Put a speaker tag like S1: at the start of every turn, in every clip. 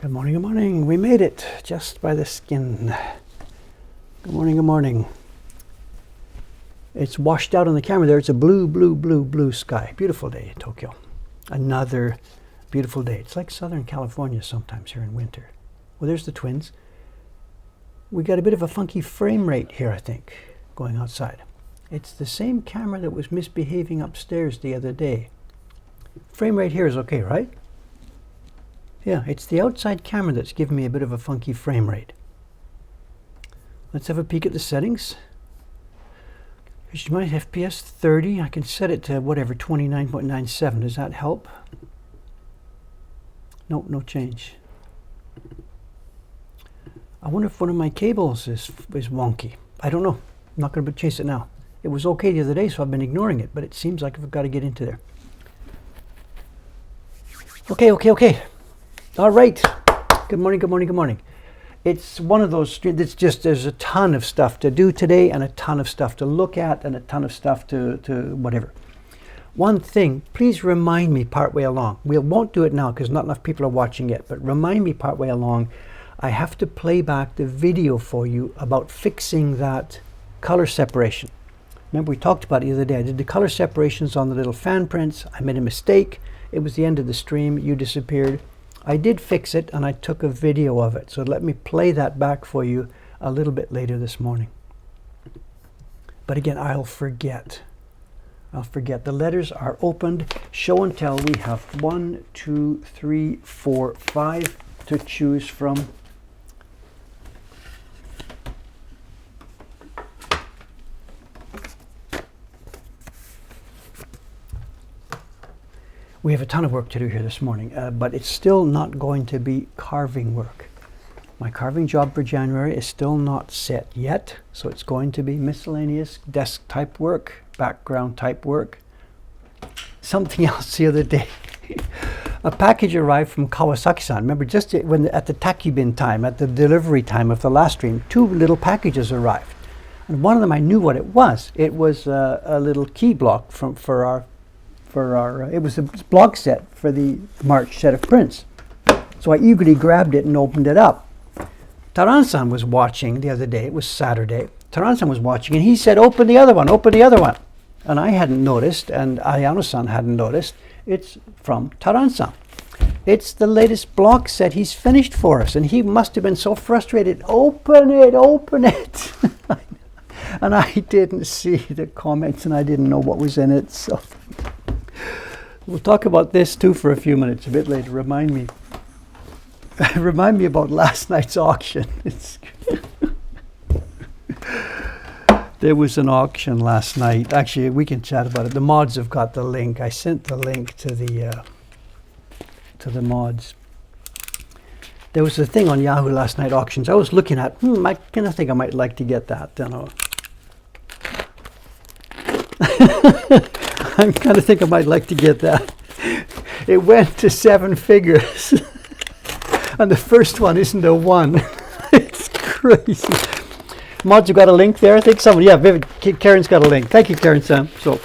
S1: Good morning, good morning. We made it just by the skin. Good morning, good morning. It's washed out on the camera there. It's a blue, blue, blue, blue sky. Beautiful day in Tokyo. Another beautiful day. It's like Southern California sometimes here in winter. Well, there's the twins. We got a bit of a funky frame rate here, I think, going outside. It's the same camera that was misbehaving upstairs the other day. Frame rate here is okay, right? Yeah, it's the outside camera that's giving me a bit of a funky frame rate. Let's have a peek at the settings. Here's my FPS 30. I can set it to whatever, 29.97. Does that help? Nope, no change. I wonder if one of my cables is wonky. I don't know. I'm not going to chase it now. It was okay the other day, so I've been ignoring it, but it seems like I've got to get into there. Okay. All right. Good morning, good morning, good morning. It's one of those streams. It's just, there's a ton of stuff to do today and a ton of stuff to look at and a ton of stuff to whatever. One thing, please remind me partway along. We won't do it now because not enough people are watching yet, but remind me partway along. I have to play back the video for you about fixing that color separation. Remember we talked about it the other day. I did the color separations on the little fan prints. I made a mistake. It was the end of the stream. You disappeared. I did fix it and I took a video of it. So let me play that back for you a little bit later this morning. But again, I'll forget. The letters are opened. Show and tell. We have 1, 2, 3, 4, 5 to choose from. We have a ton of work to do here this morning, but it's still not going to be carving work. My carving job for January is still not set yet, so it's going to be miscellaneous desk type work, background type work. Something else the other day. A package arrived from Kawasaki-san. Remember, just when at the Takibin time, at the delivery time of the last stream, 2 little packages arrived. And one of them, I knew what it was. It was a little key block it was a block set for the March set of prints. So I eagerly grabbed it and opened it up. Taran-san was watching the other day. It was Saturday. Taran-san was watching and he said, open the other one. And I hadn't noticed, and Ayano-san hadn't noticed. It's from Taran-san. It's the latest block set he's finished for us, and he must have been so frustrated. Open it. And I didn't see the comments and I didn't know what was in it. So we'll talk about this too for a few minutes a bit later. Remind me about last night's auction. There was an auction last night. Actually, we can chat about it. The mods have got the link. I sent the link to the mods. There was a thing on Yahoo last night, auctions. I was looking at, I kind of think I might like to get that. I kind of think I might like to get that. It went to 7 figures. And the first one isn't a 1. It's crazy. Mods, you got a link there? I think someone, yeah, Karen's got a link. Thank you, Karen Sam. So,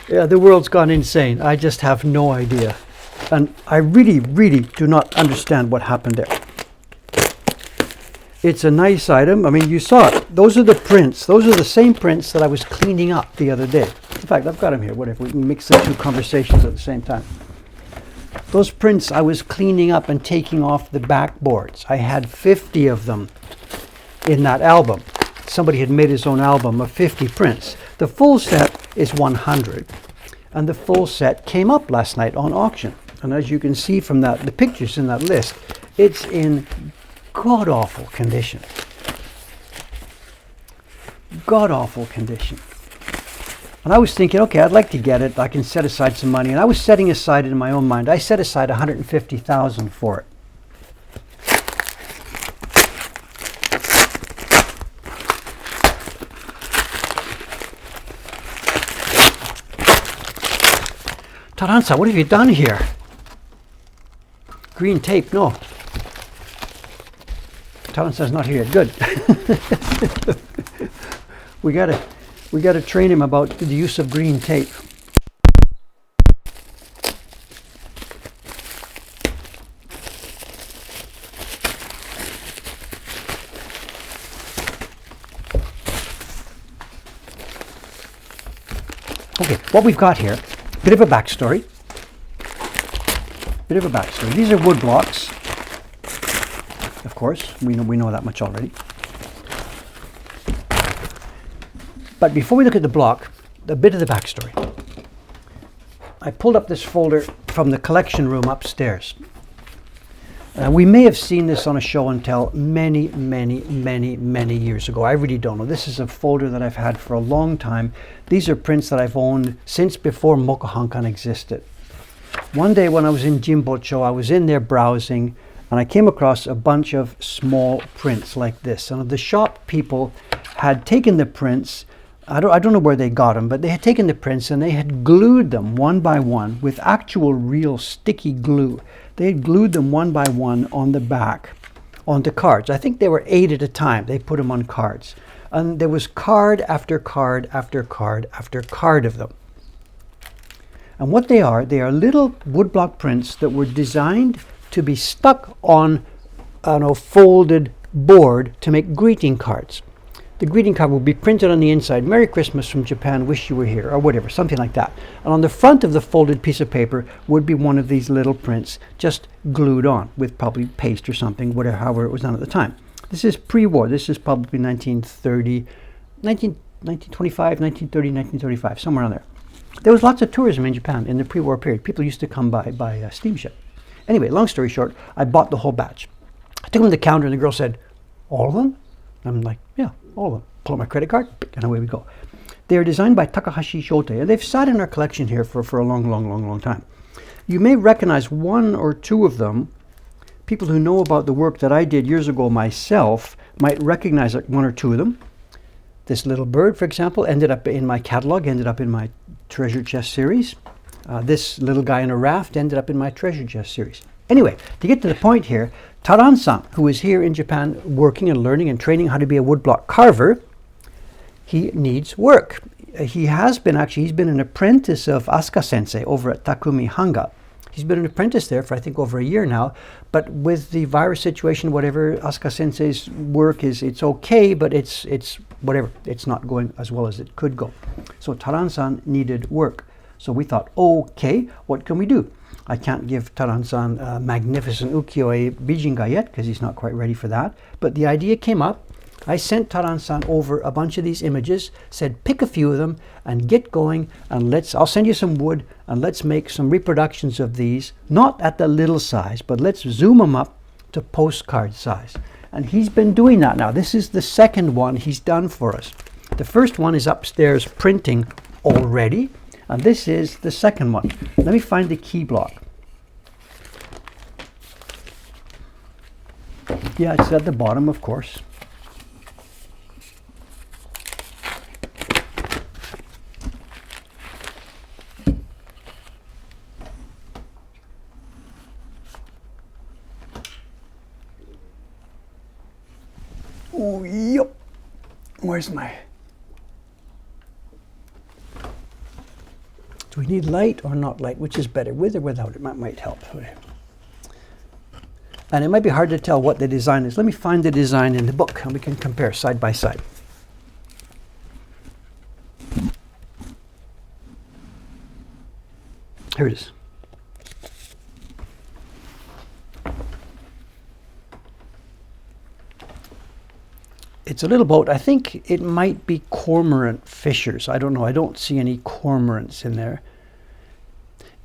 S1: yeah, the world's gone insane. I just have no idea. And I really, really do not understand what happened there. It's a nice item. I mean, you saw it. Those are the prints. Those are the same prints that I was cleaning up the other day. In fact, I've got them here. Whatever. We can mix the 2 conversations at the same time. Those prints I was cleaning up and taking off the backboards. I had 50 of them in that album. Somebody had made his own album of 50 prints. The full set is 100. And the full set came up last night on auction. And as you can see from that, the pictures in that list, it's in god-awful condition. God-awful condition. And I was thinking, okay, I'd like to get it. I can set aside some money. And I was setting aside in my own mind. I set aside $150,000 for it. Taransa, what have you done here? Green tape, no. Taransa's not here. Good. We gotta train him about the use of green tape. Okay, what we've got here, bit of a backstory. These are wood blocks. Of course, we know that much already. But before we look at the block, a bit of the backstory. I pulled up this folder from the collection room upstairs. We may have seen this on a show and tell many years ago. I really don't know. This is a folder that I've had for a long time. These are prints that I've owned since before Mokuhankan existed. One day when I was in Jimbocho, I was in there browsing, and I came across a bunch of small prints like this. And the shop people had taken the prints. I don't know where they got them, but they had taken the prints and they had glued them one by one with actual real sticky glue. They had glued them one by one on the back onto cards. I think they were 8 at a time. They put them on cards. And there was card after card after card after card of them. And what they are little woodblock prints that were designed to be stuck on a folded board to make greeting cards. The greeting card will be printed on the inside, "Merry Christmas from Japan, wish you were here," or whatever, something like that. And on the front of the folded piece of paper would be one of these little prints just glued on with probably paste or something, whatever, however it was done at the time. This is pre-war. This is probably 1925, 1930, 1935, somewhere on there. There was lots of tourism in Japan in the pre-war period. People used to come by steamship. Anyway, long story short, I bought the whole batch. I took them to the counter and the girl said, "All of them?" I'm like, "Yeah, all of them." Pull out my credit card, and away we go. They are designed by Takahashi Shotei, and they've sat in our collection here for a long time. You may recognize one or two of them. People who know about the work that I did years ago myself might recognize one or two of them. This little bird, for example, ended up in my catalog, ended up in my treasure chest series. This little guy in a raft ended up in my treasure chest series. Anyway, to get to the point here, Taran-san, who is here in Japan working and learning and training how to be a woodblock carver, he needs work. He's been an apprentice of Asuka Sensei over at Takumi Hanga. He's been an apprentice there for I think over a year now, but with the virus situation, whatever, Asuka Sensei's work it's okay, but it's whatever, it's not going as well as it could go. So Taran-san needed work. So we thought, okay, what can we do? I can't give Taran-san a magnificent ukiyo-e bijinga yet because he's not quite ready for that. But the idea came up. I sent Taran-san over a bunch of these images, said pick a few of them and get going, and I'll send you some wood and let's make some reproductions of these, not at the little size, but let's zoom them up to postcard size. And he's been doing that now. This is the second one he's done for us. The first one is upstairs printing already. And this is the second one. Let me find the key block. Yeah, it's at the bottom, of course. Oh, yep. Where's my... Do we need light or not light? Which is better, with or without? It might help. And it might be hard to tell what the design is. Let me find the design in the book and we can compare side by side. Here it is. It's a little boat. I think it might be cormorant fishers. I don't know. I don't see any cormorants in there.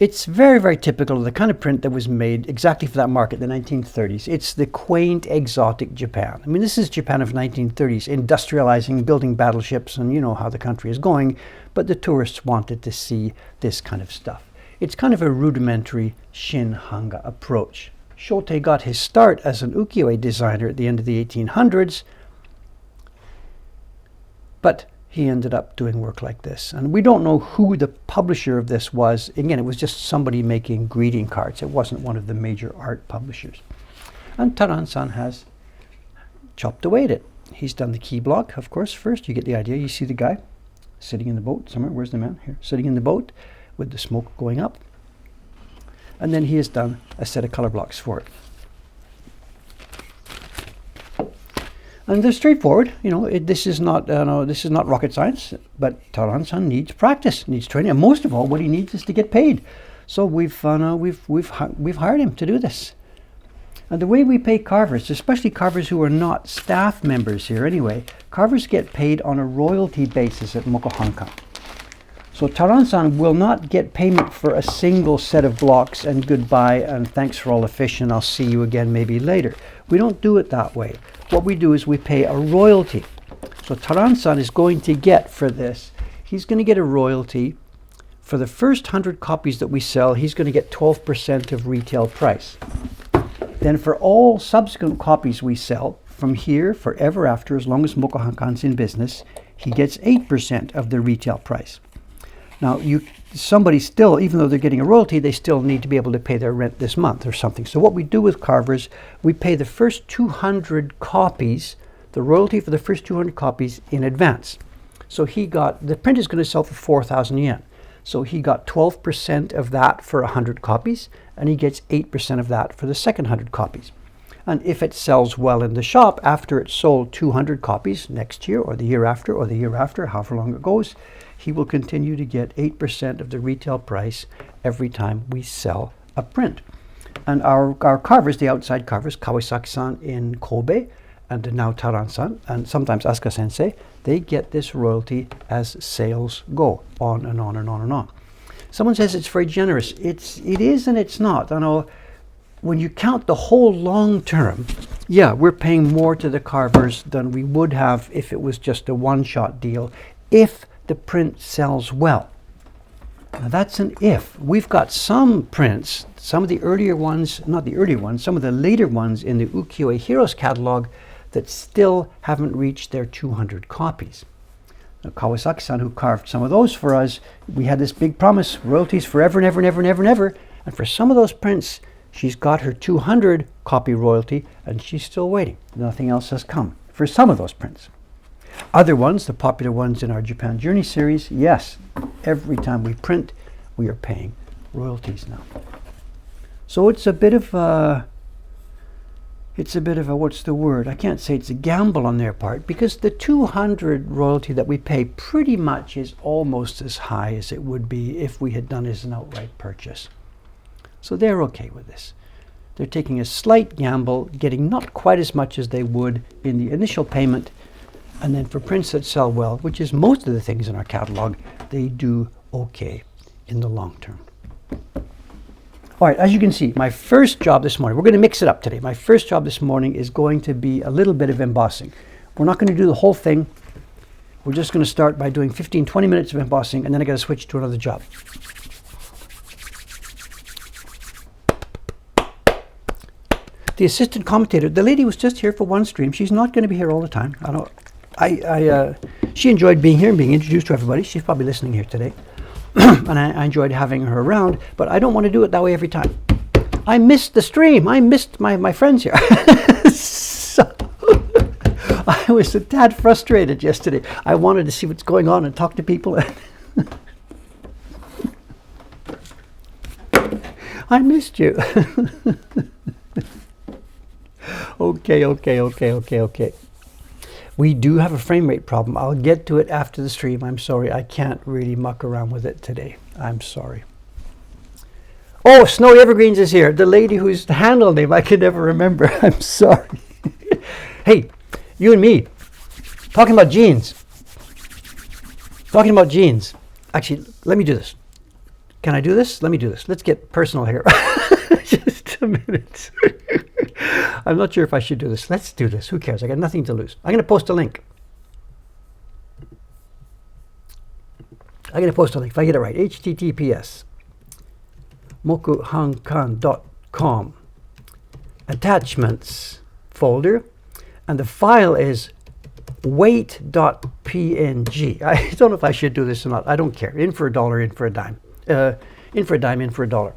S1: It's very typical of the kind of print that was made exactly for that market, the 1930s. It's the quaint, exotic Japan. I mean, this is Japan of 1930s, industrializing, building battleships, and you know how the country is going. But the tourists wanted to see this kind of stuff. It's kind of a rudimentary Shin Hanga approach. Shotei got his start as an ukiyo-e designer at the end of the 1800s. But he ended up doing work like this. And we don't know who the publisher of this was. Again, it was just somebody making greeting cards. It wasn't one of the major art publishers. And Taran-san has chopped away at it. He's done the key block, of course, first. You get the idea. You see the guy sitting in the boat somewhere. Where's the man? Here. Sitting in the boat with the smoke going up. And then he has done a set of color blocks for it. And they're straightforward. You know, this is not rocket science. But Taran-san needs practice, needs training, and most of all, what he needs is to get paid. So we've hired him to do this. And the way we pay carvers, especially carvers who are not staff members here anyway, carvers get paid on a royalty basis at Mokuhankan. So Taran-san will not get payment for a single set of blocks and goodbye and thanks for all the fish and I'll see you again maybe later. We don't do it that way. What we do is we pay a royalty. So Taran-san is going to get for this, he's going to get a royalty for the first 100 copies that we sell. He's going to get 12% of retail price. Then for all subsequent copies we sell from here forever after, as long as Mokuhankan's in business, he gets 8% of the retail price. Now, somebody still, even though they're getting a royalty, they still need to be able to pay their rent this month or something. So what we do with carvers, we pay the first 200 copies, the royalty for the first 200 copies in advance. So the print is going to sell for 4,000 yen. So he got 12% of that for 100 copies, and he gets 8% of that for the second 100 copies. And if it sells well in the shop after it's sold 200 copies next year or the year after, however long it goes, he will continue to get 8% of the retail price every time we sell a print. And our carvers, the outside carvers, Kawasaki-san in Kobe, and now Taran-san, and sometimes Asuka-sensei, they get this royalty as sales go on and on and on and on. Someone says it's very generous. It is and it's not. I know when you count the whole long term, yeah, we're paying more to the carvers than we would have if it was just a one-shot deal, if the print sells well. Now that's an if. We've got some prints, some of the earlier ones, not the earlier ones, some of the later ones in the Ukiyo-e Heroes catalog that still haven't reached their 200 copies. Now, Kawasaki-san, who carved some of those for us, we had this big promise, royalties forever and ever and ever and ever and ever. And for some of those prints, she's got her 200 copy royalty and she's still waiting. Nothing else has come for some of those prints. Other ones, the popular ones in our Japan Journey series, yes, every time we print, we are paying royalties now. So it's a bit of a, what's the word? I can't say it's a gamble on their part, because the 200 royalty that we pay pretty much is almost as high as it would be if we had done it as an outright purchase. So they're okay with this. They're taking a slight gamble, getting not quite as much as they would in the initial payment, and then for prints that sell well, which is most of the things in our catalog, they do okay in the long term. All right, as you can see, my first job this morning, we're going to mix it up today. My first job this morning is going to be a little bit of embossing. We're not going to do the whole thing. We're just going to start by doing 15, 20 minutes of embossing, and then I got to switch to another job. The assistant commentator, the lady was just here for one stream. She's not going to be here all the time. She enjoyed being here and being introduced to everybody. She's probably listening here today. And I enjoyed having her around, but I don't want to do it that way every time. I missed the stream. I missed my friends here. So I was a tad frustrated yesterday. I wanted to see what's going on and talk to people. I missed you. Okay. We do have a frame rate problem. I'll get to it after the stream. I'm sorry. I can't really muck around with it today. I'm sorry. Oh, Snowy Evergreens is here. The lady whose handle name I can never remember. I'm sorry. Hey, you and me, talking about jeans. Actually, let me do this. Can I do this? Let me do this. Let's get personal here. Just a minute. I'm not sure if I should do this. Let's do this. Who cares? I got nothing to lose. I'm going to post a link. If I get it right. https mokuhankan.com attachments folder, and the file is weight.png. I don't know if I should do this or not. I don't care. In for a dollar, in for a dime. In for a dime, in for a dollar.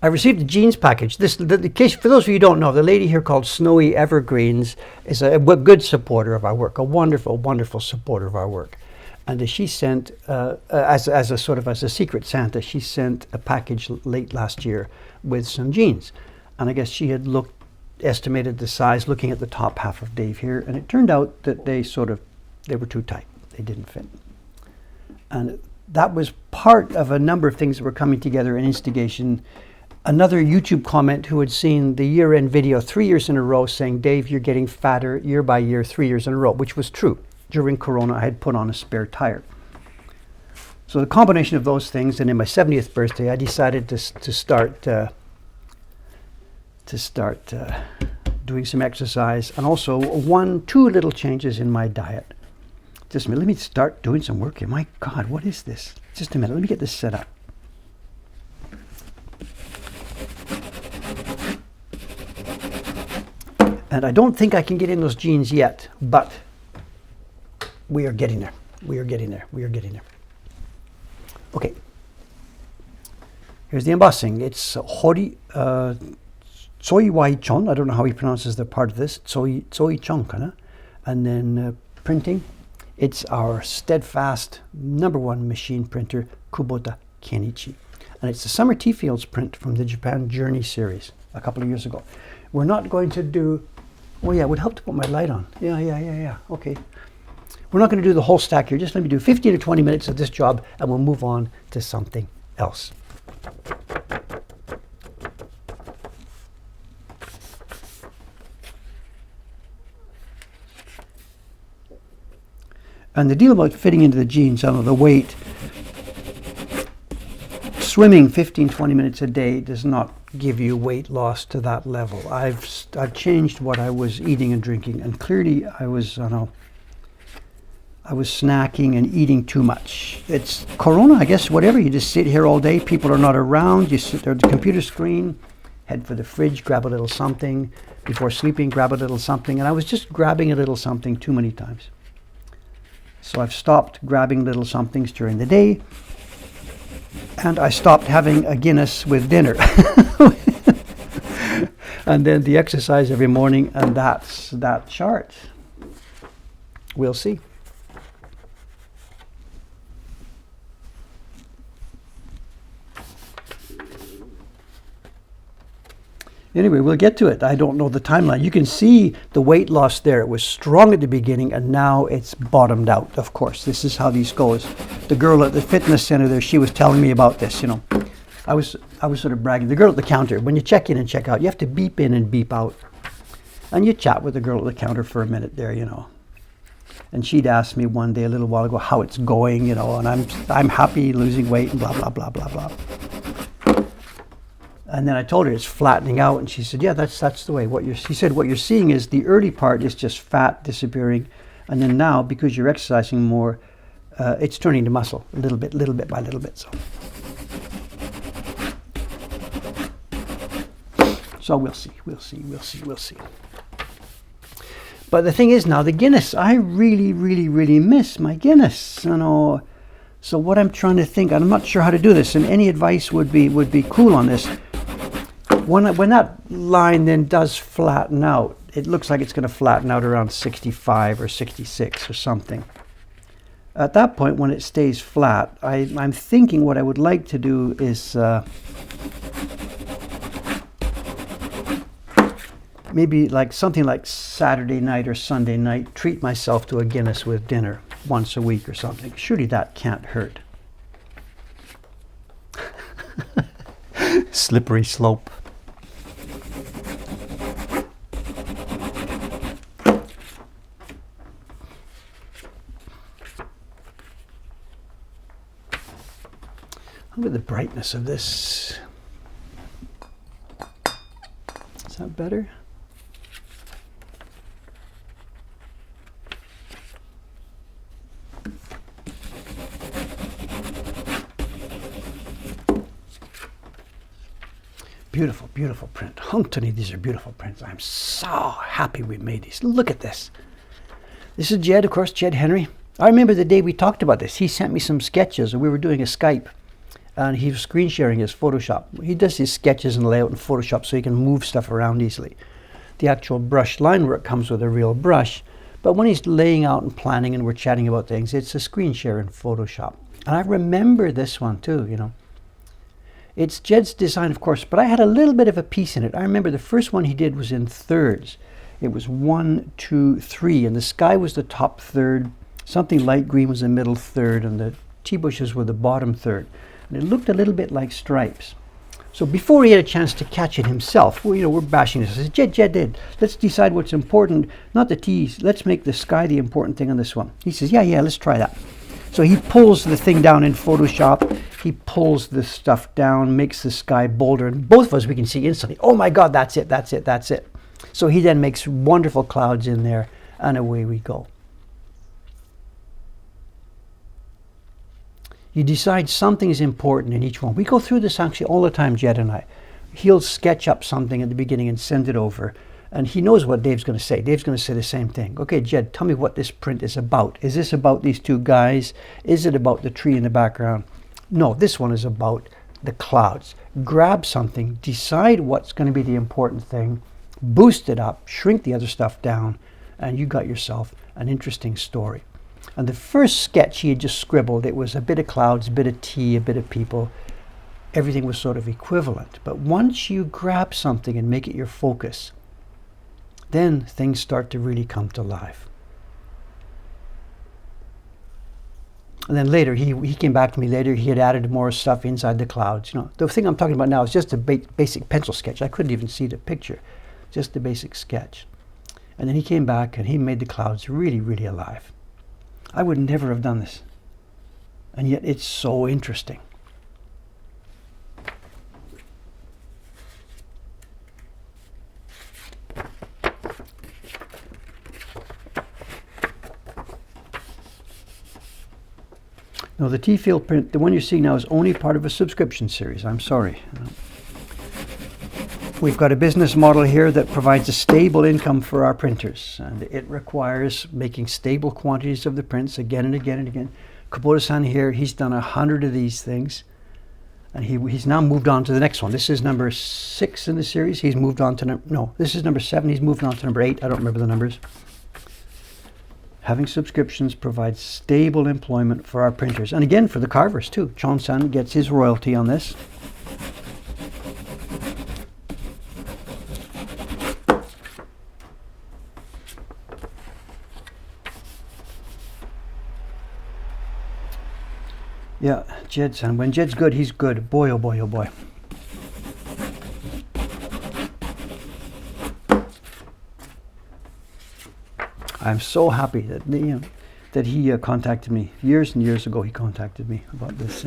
S1: I received a jeans package. The case, for those of you who don't know, the lady here called Snowy Evergreens is a good supporter of our work, a wonderful, wonderful supporter of our work. And she sent, as a secret Santa, she sent a package late last year with some jeans. And I guess she had estimated the size looking at the top half of Dave here, and it turned out that they were too tight. They didn't fit. And that was part of a number of things that were coming together in instigation. Another YouTube comment who had seen the year-end video 3 years in a row saying, Dave, you're getting fatter year by year, 3 years in a row, which was true. During Corona, I had put on a spare tire. So the combination of those things, and in my 70th birthday, I decided to start doing some exercise, and also 2 little changes in my diet. Just a minute, let me start doing some work here. My God, what is this? Just a minute, let me get this set up. And I don't think I can get in those jeans yet, but we are getting there. We are getting there. We are getting there. Okay. Here's the embossing. It's Hori Tsoi Wai Chon. I don't know how he pronounces the part of this. Tsoi Chon, kind. And then printing. It's our steadfast #1 machine printer, Kubota Kenichi. And it's the Summer Tea Fields print from the Japan Journey series a couple of years ago. We're not going to do... Oh yeah, it would help to put my light on. Yeah. Okay. We're not going to do the whole stack here. Just let me do 15 to 20 minutes of this job, and we'll move on to something else. And the deal about fitting into the jeans, I don't know, the weight, swimming 15, 20 minutes a day does not give you weight loss to that level. I've changed what I was eating and drinking, and clearly I was snacking and eating too much. It's Corona, I guess, whatever. You just sit here all day. People are not around. You sit there at the computer screen, head for the fridge, grab a little something. Before sleeping, grab a little something. And I was just grabbing a little something too many times. So I've stopped grabbing little somethings during the day. And I stopped having a Guinness with dinner. And then the exercise every morning, and that's that chart. We'll see. Anyway, we'll get to it. I don't know the timeline. You can see the weight loss there. It was strong at the beginning, and now it's bottomed out, of course. This is how these goes. The girl at the fitness center there, she was telling me about this, you know. I was sort of bragging. The girl at the counter, when you check in and check out, you have to beep in and beep out. And you chat with the girl at the counter for a minute there, you know. And she'd asked me one day a little while ago how it's going, you know, and I'm happy losing weight and blah, blah, blah, blah, blah. And then I told her it's flattening out, and she said, yeah, that's the way. She said, what you're seeing is the early part is just fat disappearing, and then now, because you're exercising more, it's turning to muscle, little bit by little bit. So we'll see. But the thing is now, the Guinness, I really, really, really miss my Guinness, you know. So what I'm trying to think, I'm not sure how to do this, and any advice would be cool on this. When that line then does flatten out, it looks like it's going to flatten out around 65 or 66 or something. At that point, when it stays flat, I'm thinking what I would like to do is maybe like something like Saturday night or Sunday night, treat myself to a Guinness with dinner once a week or something. Surely that can't hurt. Slippery slope. Look at the brightness of this. Is that better? Beautiful, beautiful print. Huntony, these are beautiful prints. I'm so happy we made these. Look at this. This is Jed, of course, Jed Henry. I remember the day we talked about this. He sent me some sketches, and we were doing a Skype, and he was screen sharing his Photoshop. He does his sketches and layout in Photoshop so he can move stuff around easily. The actual brush line work comes with a real brush, but when he's laying out and planning and we're chatting about things, it's a screen share in Photoshop. And I remember this one too, you know. It's Jed's design, of course, but I had a little bit of a piece in it. I remember the first one he did was in thirds. It was 1, 2, 3, and the sky was the top third. Something light green was the middle third, and the tea bushes were the bottom third. And it looked a little bit like stripes. So before he had a chance to catch it himself, well, we're bashing this. I said, Jed, let's decide what's important, not the teas. Let's make the sky the important thing on this one. He says, yeah, let's try that. So he pulls the thing down in Photoshop. He pulls the stuff down, makes the sky bolder, and both of us, we can see instantly, oh my God, that's it. So he then makes wonderful clouds in there, and away we go. You decide something is important in each one. We go through this actually all the time, Jed and I. He'll sketch up something at the beginning and send it over. And he knows what Dave's going to say. Dave's going to say the same thing. Okay, Jed, tell me what this print is about. Is this about these two guys? Is it about the tree in the background? No, this one is about the clouds. Grab something, decide what's going to be the important thing, boost it up, shrink the other stuff down, and you got yourself an interesting story. And the first sketch he had just scribbled, it was a bit of clouds, a bit of tea, a bit of people. Everything was sort of equivalent. But once you grab something and make it your focus, then things start to really come to life. And then later, he came back to me later, he had added more stuff inside the clouds. The thing I'm talking about now is just a basic pencil sketch. I couldn't even see the picture, just the basic sketch. And then he came back and he made the clouds really, really alive. I would never have done this. And yet it's so interesting. No, the T-field print, the one you're seeing now, is only part of a subscription series. I'm sorry. We've got a business model here that provides a stable income for our printers, and it requires making stable quantities of the prints again and again and again. Kubota-san here, he's done 100 of these things, and he's now moved on to the next one. This is number 6 in the series. He's moved on to this is number 7. He's moved on to number 8. I don't remember the numbers. Having subscriptions provides stable employment for our printers, and again for the carvers too. Chon-san gets his royalty on this. Yeah, Jed-san. When Jed's good, he's good. Boy, oh boy, oh boy. I'm so happy that that he contacted me years and years ago. He contacted me about this.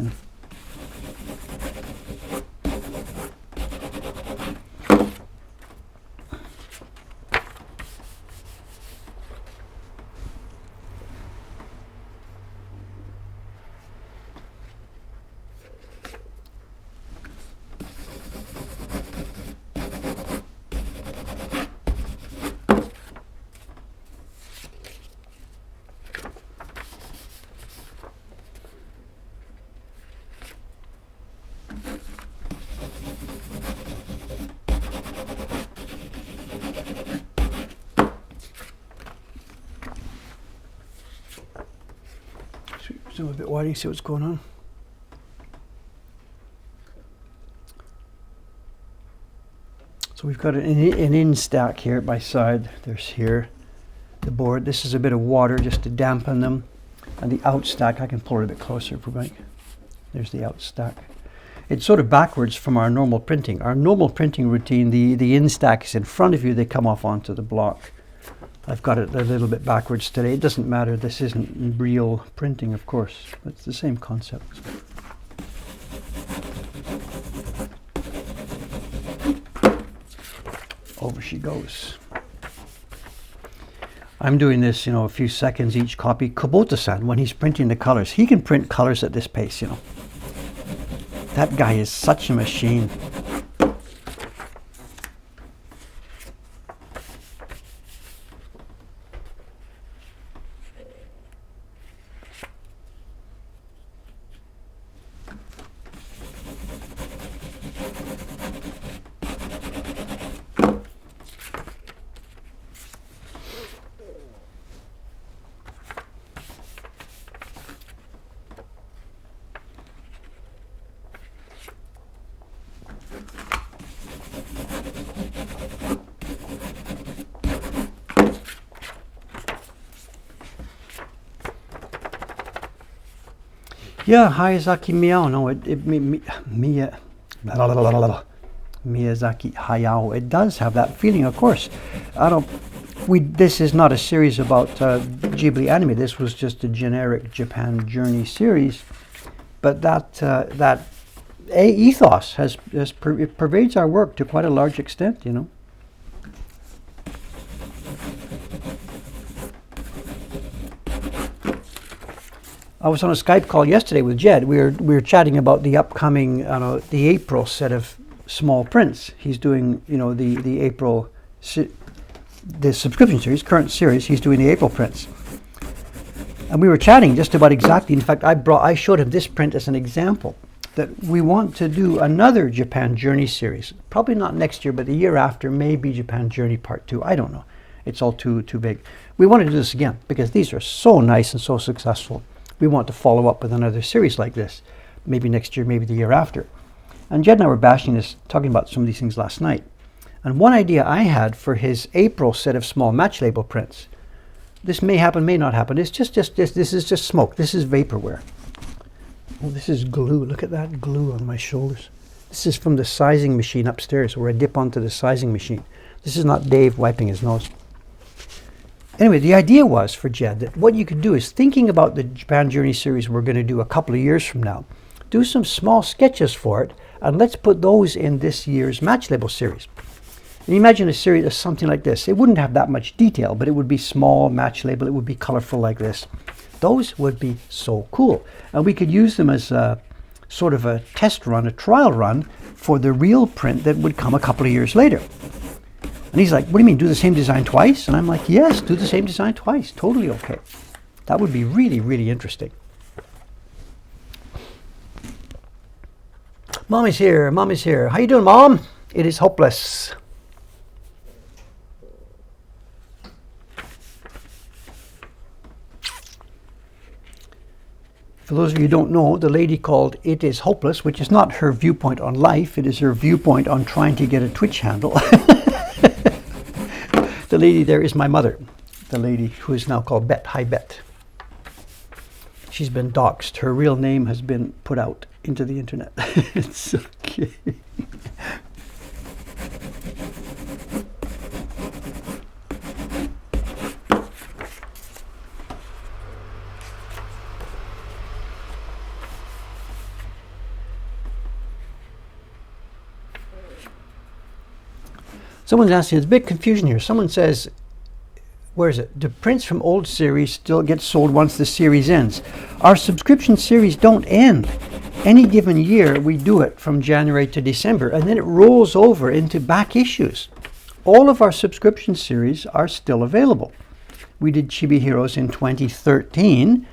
S1: Zoom a bit wider, you see what's going on. So we've got an in stack here at my side. There's here the board. This is a bit of water just to dampen them. And the out stack, I can pull it a bit closer if we like. There's the out stack. It's sort of backwards from our normal printing. Our normal printing routine, the in stack is in front of you, they come off onto the block. I've got it a little bit backwards today. It doesn't matter. This isn't real printing, of course. But it's the same concept. Over she goes. I'm doing this, a few seconds each copy. Kubota-san, when he's printing the colors, he can print colors at this pace, That guy is such a machine. Yeah, Hayazaki Miyao. No, Miyazaki Hayao. It does have that feeling, of course. I don't. This is not a series about Ghibli anime. This was just a generic Japan Journey series, but that ethos it pervades our work to quite a large extent. You know. I was on a Skype call yesterday with Jed. We were chatting about the upcoming, the April set of small prints. He's doing, the April, the subscription series, current series. He's doing the April prints, and we were chatting just about exactly. In fact, I showed him this print as an example that we want to do another Japan Journey series. Probably not next year, but the year after, maybe Japan Journey Part 2. I don't know. It's all too big. We want to do this again because these are so nice and so successful. We want to follow up with another series like this, maybe next year, maybe the year after. And Jed and I were bashing this, talking about some of these things last night. And one idea I had for his April set of small match label prints, this may happen, may not happen. It's just this is just smoke. This is vaporware. Oh, this is glue. Look at that glue on my shoulders. This is from the sizing machine upstairs where I dip onto the sizing machine. This is not Dave wiping his nose. Anyway, the idea was for Jed that what you could do is thinking about the Japan Journey series we're going to do a couple of years from now, do some small sketches for it, and let's put those in this year's match label series. And imagine a series of something like this. It wouldn't have that much detail, but it would be small match label. It would be colorful like this. Those would be so cool. And we could use them as a sort of a test run, a trial run for the real print that would come a couple of years later. And he's like, what do you mean, do the same design twice? And I'm like, yes, do the same design twice. Totally okay. That would be really, really interesting. Mommy's here. Mommy's here. How you doing, Mom? It is hopeless. For those of you who don't know, the lady called It Is Hopeless, which is not her viewpoint on life, it is her viewpoint on trying to get a Twitch handle. The lady there is my mother, the lady who is now called Bet. Hi, Bet. She's been doxxed. Her real name has been put out into the internet. It's okay. Someone's asking, there's a big confusion here. Someone says, where is it? Do prints from old series still get sold once the series ends? Our subscription series don't end. Any given year, we do it from January to December, and then it rolls over into back issues. All of our subscription series are still available. We did Chibi Heroes in 2013,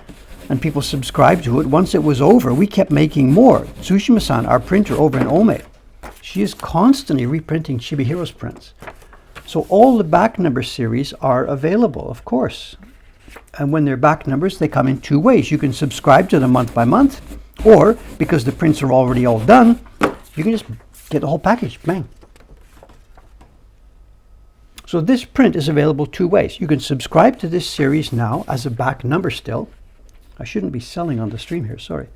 S1: and people subscribed to it. Once it was over, we kept making more. Tsushima-san, our printer over in Ome, she is constantly reprinting Chibi Heroes prints. So all the back number series are available, of course. And when they're back numbers, they come in two ways. You can subscribe to them month by month, or because the prints are already all done, you can just get the whole package, bang. So this print is available two ways. You can subscribe to this series now as a back number still. I shouldn't be selling on the stream here, sorry.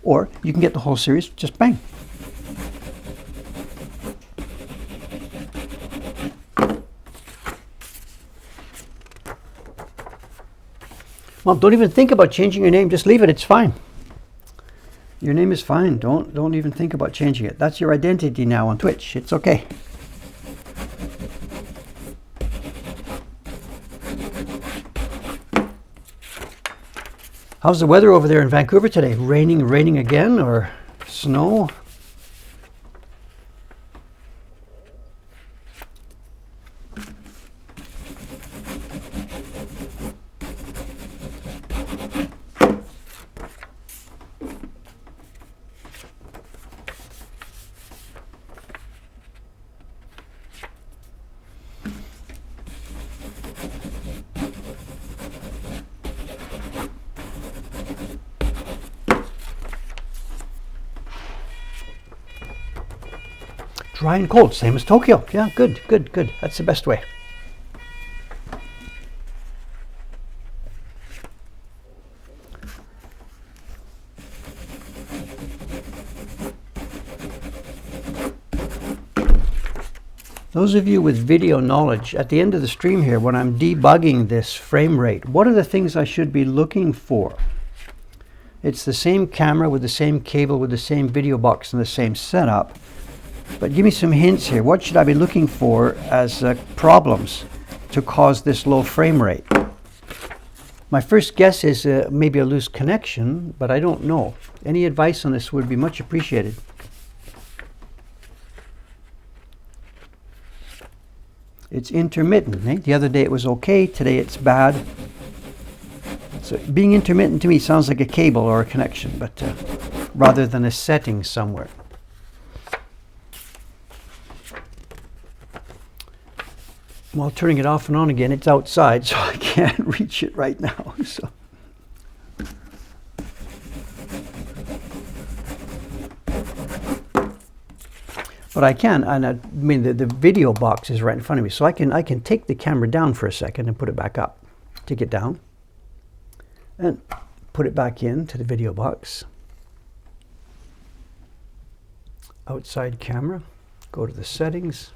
S1: Or you can get the whole series, just bang. Mom, don't even think about changing your name. Just leave it. It's fine. Your name is fine. Don't even think about changing it. That's your identity now on Twitch. It's okay. How's the weather over there in Vancouver today? Raining again, or snow? Dry and cold, same as Tokyo. Yeah, good. That's the best way. Those of you with video knowledge, at the end of the stream here, when I'm debugging this frame rate, what are the things I should be looking for? It's the same camera with the same cable with the same video box and the same setup. But give me some hints here. What should I be looking for as problems to cause this low frame rate? My first guess is maybe a loose connection, but I don't know. Any advice on this would be much appreciated. It's intermittent. Eh? The other day it was okay, today it's bad. So being intermittent to me sounds like a cable or a connection, but rather than a setting somewhere. While turning it off and on again, it's outside, so I can't reach it right now. So. But I can, and I mean the video box is right in front of me, so I can take the camera down for a second and put it back up. Take it down and put it back into the video box. Outside camera, go to the settings,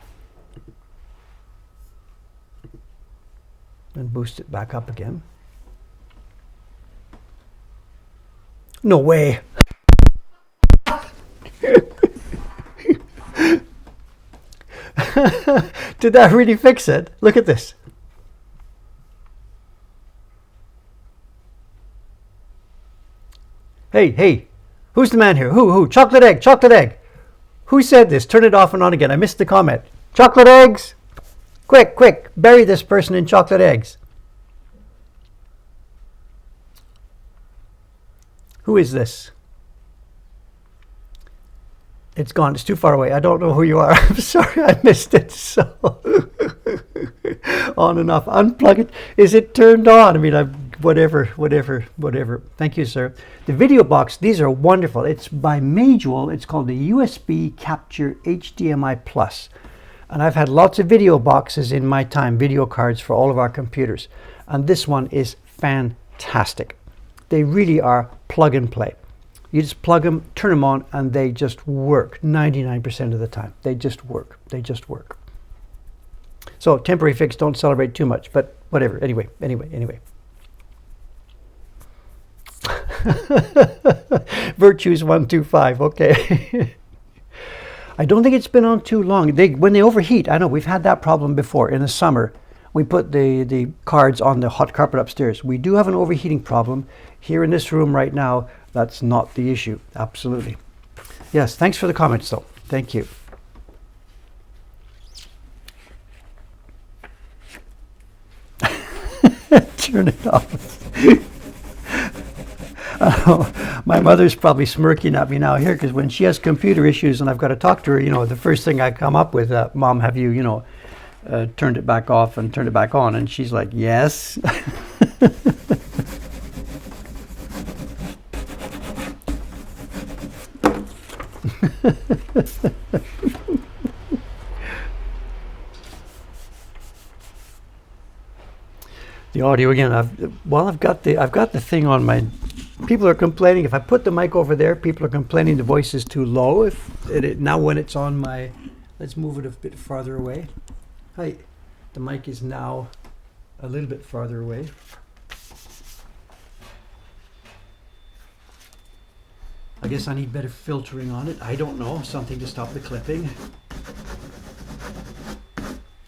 S1: and boost it back up again. No way! Did that really fix it? Look at this. Hey, who's the man here? Who? Chocolate egg, chocolate egg. Who said this? Turn it off and on again. I missed the comment. Chocolate eggs. Quick, bury this person in chocolate eggs. Who is this? It's gone. It's too far away. I don't know who you are. I'm sorry, I missed it. So on and off. Unplug it. Is it turned on? I mean, whatever. Thank you, sir. The video box, these are wonderful. It's by Majual. It's called the USB Capture HDMI Plus. And I've had lots of video boxes in my time, video cards for all of our computers. And this one is fantastic. They really are plug and play. You just plug them, turn them on, and they just work 99% of the time. They just work. So temporary fix, don't celebrate too much, but whatever. Anyway. Virtues 125, okay. I don't think it's been on too long. When they overheat, I know we've had that problem before. In the summer, we put the cards on the hot carpet upstairs. We do have an overheating problem. Here in this room right now, that's not the issue. Absolutely. Yes, thanks for the comments though. Thank you. Turn it off. My mother's probably smirking at me now here, because when she has computer issues and I've got to talk to her, the first thing I come up with, Mom, have you, turned it back off and turned it back on? And she's like, yes. The audio again. I've got the thing on my. People are complaining if I put the mic over there. People are complaining the voice is too low. Now when it's on my, let's move it a bit farther away. Hi, the mic is now a little bit farther away. I guess I need better filtering on it. I don't know, something to stop the clipping.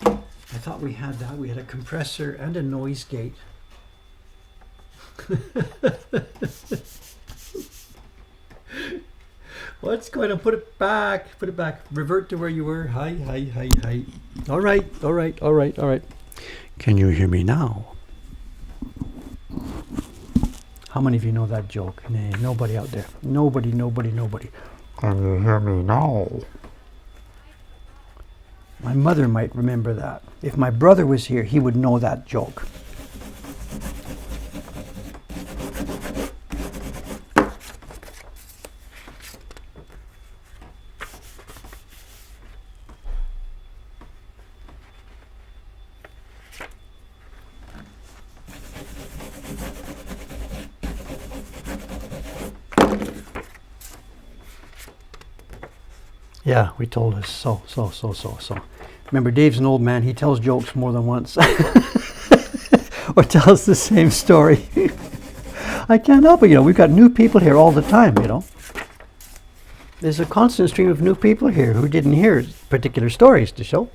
S1: I thought we had that. We had a compressor and a noise gate. What's going on? Put it back. Revert to where you were. Hi. All right. Can you hear me now? How many of you know that joke? Nah, nobody out there. Nobody. Can you hear me now? My mother might remember that. If my brother was here, he would know that joke. Yeah, we told us so. Remember, Dave's an old man. He tells jokes more than once. Or tells the same story. I can't help it, we've got new people here all the time, There's a constant stream of new people here who didn't hear particular stories to show.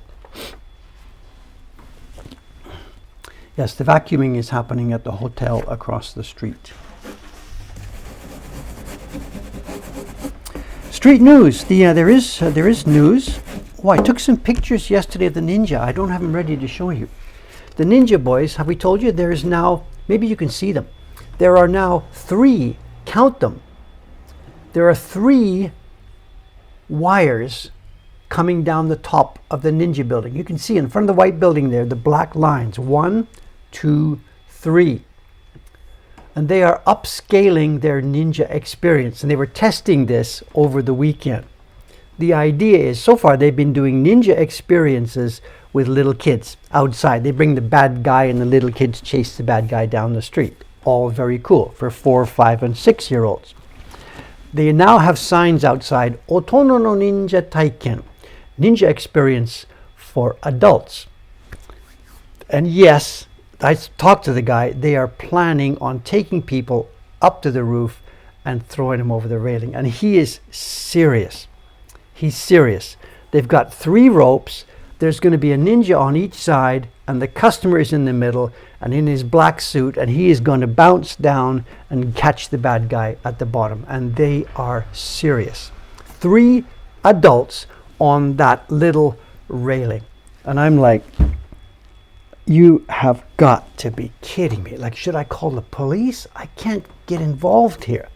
S1: Yes, the vacuuming is happening at the hotel across the street. Street news. There is news. Oh, I took some pictures yesterday of the Ninja. I don't have them ready to show you. The Ninja boys, have we told you, there is now, maybe you can see them. There are now 3, count them. There are 3 wires coming down the top of the Ninja building. You can see in front of the white building there, the black lines. 1, 2, 3. And they are upscaling their Ninja experience. And they were testing this over the weekend. The idea is, so far they've been doing Ninja experiences with little kids outside. They bring the bad guy and the little kids chase the bad guy down the street. All very cool for 4, 5, and 6-year-olds. They now have signs outside, Otono no Ninja Taiken, Ninja experience for adults. And yes, I talked to the guy, they are planning on taking people up to the roof and throwing them over the railing. And he is serious. He's serious. They've got 3 ropes. There's going to be a ninja on each side, and the customer is in the middle and in his black suit, and he is going to bounce down and catch the bad guy at the bottom. And they are serious. 3 adults on that little railing. And I'm like, you have got to be kidding me. Like, should I call the police? I can't get involved here.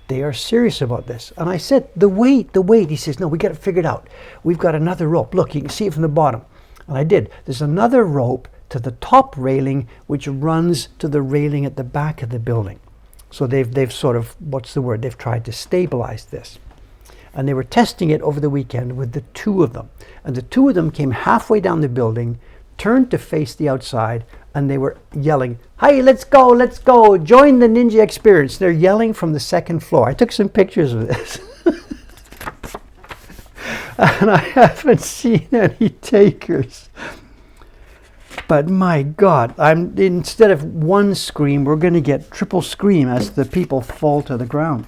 S1: They are serious about this. And I said, the weight. He says, no, we got it figured out. We've got another rope. Look, you can see it from the bottom. And I did. There's another rope to the top railing, which runs to the railing at the back of the building. So they've sort of, what's the word? They've tried to stabilize this. And they were testing it over the weekend with the 2 of them. And the 2 of them came halfway down the building, turned to face the outside, and they were yelling, hey, let's go, join the Ninja experience. They're yelling from the 2nd floor. I took some pictures of this. And I haven't seen any takers. But my God, instead of 1 scream, we're going to get triple scream as the people fall to the ground.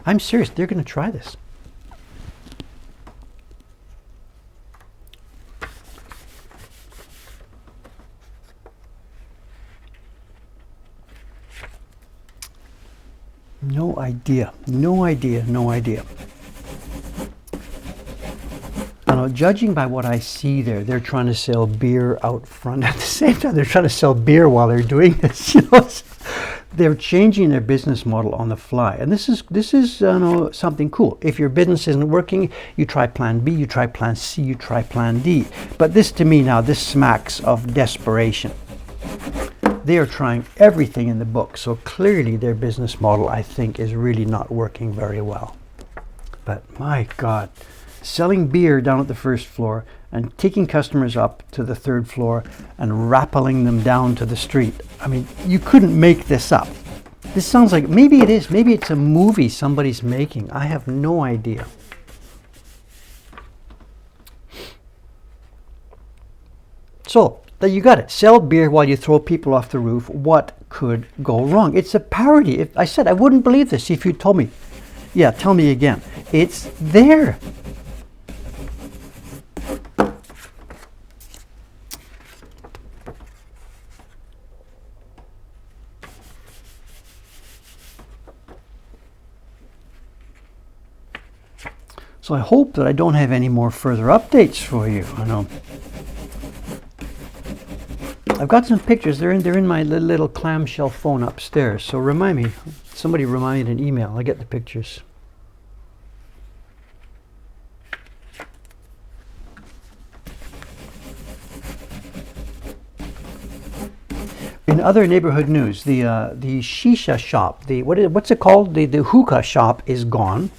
S1: I'm serious, they're going to try this. No idea. I know, judging by what I see there, they're trying to sell beer out front. At the same time, they're trying to sell beer while they're doing this. They're changing their business model on the fly. And this is something cool. If your business isn't working, you try plan B, you try plan C, you try plan D. But this, to me now, this smacks of desperation. They are trying everything in the book, so clearly their business model, I think, is really not working very well. But my God, selling beer down at the 1st floor and taking customers up to the 3rd floor and rappelling them down to the street. I mean, you couldn't make this up. This sounds like, maybe it is, maybe it's a movie somebody's making. I have no idea. So, there you got it. Sell beer while you throw people off the roof. What could go wrong? It's a parody. If I said I wouldn't believe this if you told me. Yeah, tell me again. It's there. So I hope that I don't have any more further updates for you. I know. I've got some pictures. They're in my little clamshell phone upstairs. So remind me. Somebody remind me in an email. I'll get the pictures. In other neighborhood news, the shisha shop, what's it called? The hookah shop is gone.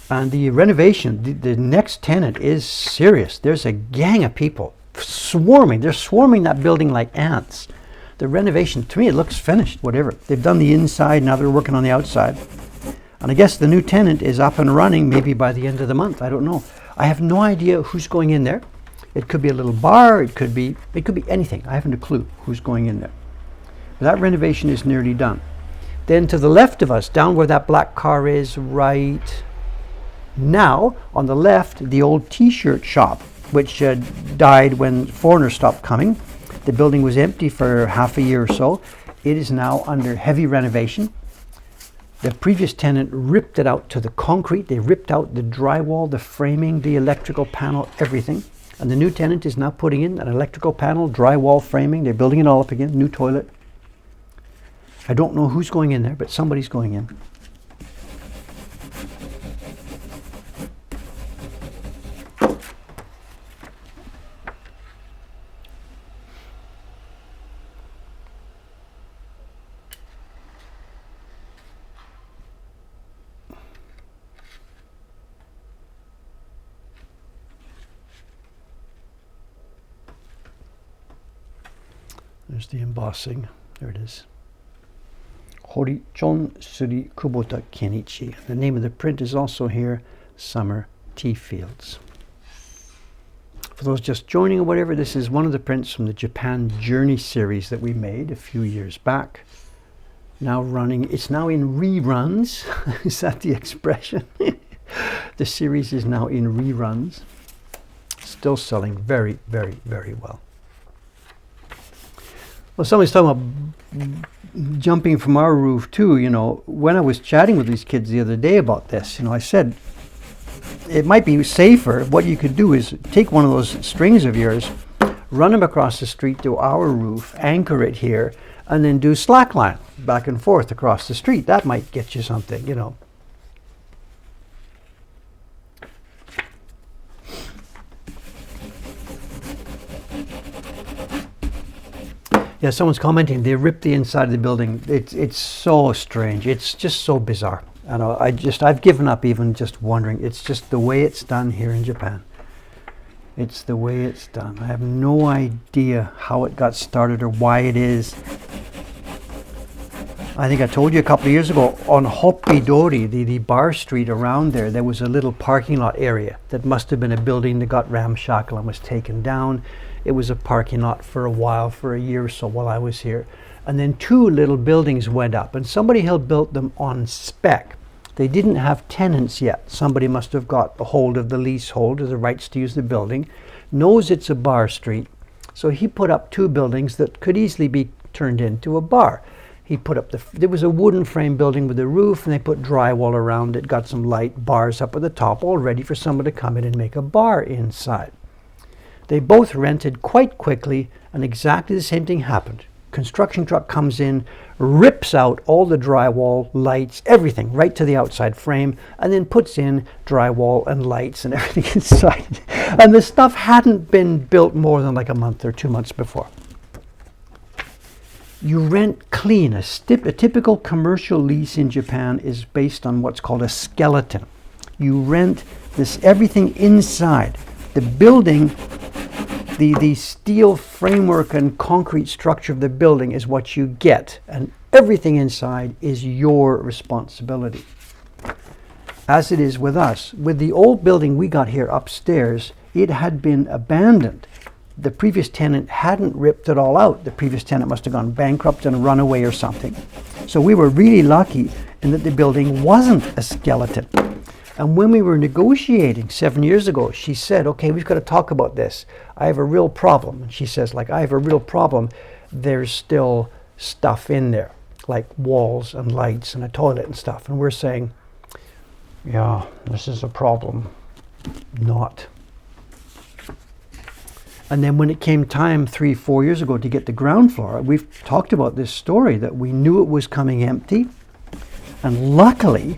S1: And the renovation, the next tenant is serious. There's a gang of people swarming. They're swarming that building like ants. The renovation, to me, it looks finished, whatever. They've done the inside, now they're working on the outside. And I guess the new tenant is up and running maybe by the end of the month. I don't know. I have no idea who's going in there. It could be a little bar, it could be anything. I haven't a clue who's going in there. But that renovation is nearly done. Then to the left of us, down where that black car is right now, on the left, the old t-shirt shop, which died when foreigners stopped coming. The building was empty for half a year or so. It is now under heavy renovation. The previous tenant ripped it out to the concrete. They ripped out the drywall, the framing, the electrical panel, everything. And the new tenant is now putting in an electrical panel, drywall framing. They're building it all up again, new toilet. I don't know who's going in there, but somebody's going in. There's the embossing. There it is. Horichon Suri Kubota Kenichi. The name of the print is also here, Summer Tea Fields. For those just joining or whatever, this is one of the prints from the Japan Journey series that we made a few years back. Now running, it's now in reruns. Is that the expression? The series is now in reruns. Still selling very, very, very well. Well, somebody's talking about jumping from our roof too. You know, when I was chatting with these kids the other day about this, you know, I said it might be safer. What you could do is take one of those strings of yours, run them across the street to our roof, anchor it here, and then do slackline back and forth across the street. That might get you something, you know. Yeah, someone's commenting, they ripped the inside of the building. It's so strange. It's just so bizarre. I know, I've given up even just wondering. It's just the way it's done here in Japan. It's the way it's done. I have no idea how it got started or why it is. I think I told you a couple of years ago, on Hoppidori, the bar street around there was a little parking lot area that must have been a building that got ramshackle and was taken down. It was a parking lot for a while, for a year or so while I was here. And then two little buildings went up, and somebody had built them on spec. They didn't have tenants yet. Somebody must have got a hold of the leasehold or the rights to use the building, knows it's a bar street. So he put up two buildings that could easily be turned into a bar. He put up there was a wooden frame building with a roof, and they put drywall around it, got some light bars up at the top, all ready for someone to come in and make a bar inside. They both rented quite quickly, and exactly the same thing happened. Construction truck comes in, rips out all the drywall, lights, everything right to the outside frame, and then puts in drywall and lights and everything inside. And the stuff hadn't been built more than like a month or 2 months before. You rent clean. A typical commercial lease in Japan is based on what's called a skeleton. You rent this everything inside. The building, the steel framework and concrete structure of the building is what you get, and everything inside is your responsibility. As it is with us. With the old building we got here upstairs, it had been abandoned. The previous tenant hadn't ripped it all out. The previous tenant must have gone bankrupt and run away or something. So we were really lucky in that the building wasn't a skeleton. And when we were negotiating 7 years ago, she said, okay, we've got to talk about this. I have a real problem. And she says, like, I have a real problem. There's still stuff in there, like walls and lights and a toilet and stuff. And we're saying, yeah, this is a problem. Not. And then when it came time 3-4 years ago to get the ground floor, we've talked about this story that we knew it was coming empty. And luckily,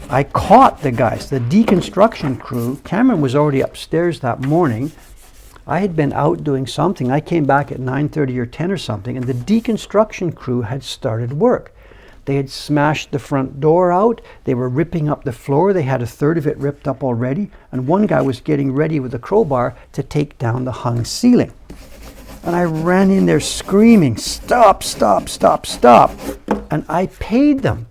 S1: I caught the guys, the deconstruction crew. Cameron was already upstairs that morning. I had been out doing something. I came back at 9:30 or 10 or something, and the deconstruction crew had started work. They had smashed the front door out. They were ripping up the floor. They had a third of it ripped up already. And one guy was getting ready with a crowbar to take down the hung ceiling. And I ran in there screaming, stop, stop, stop, stop. And I paid them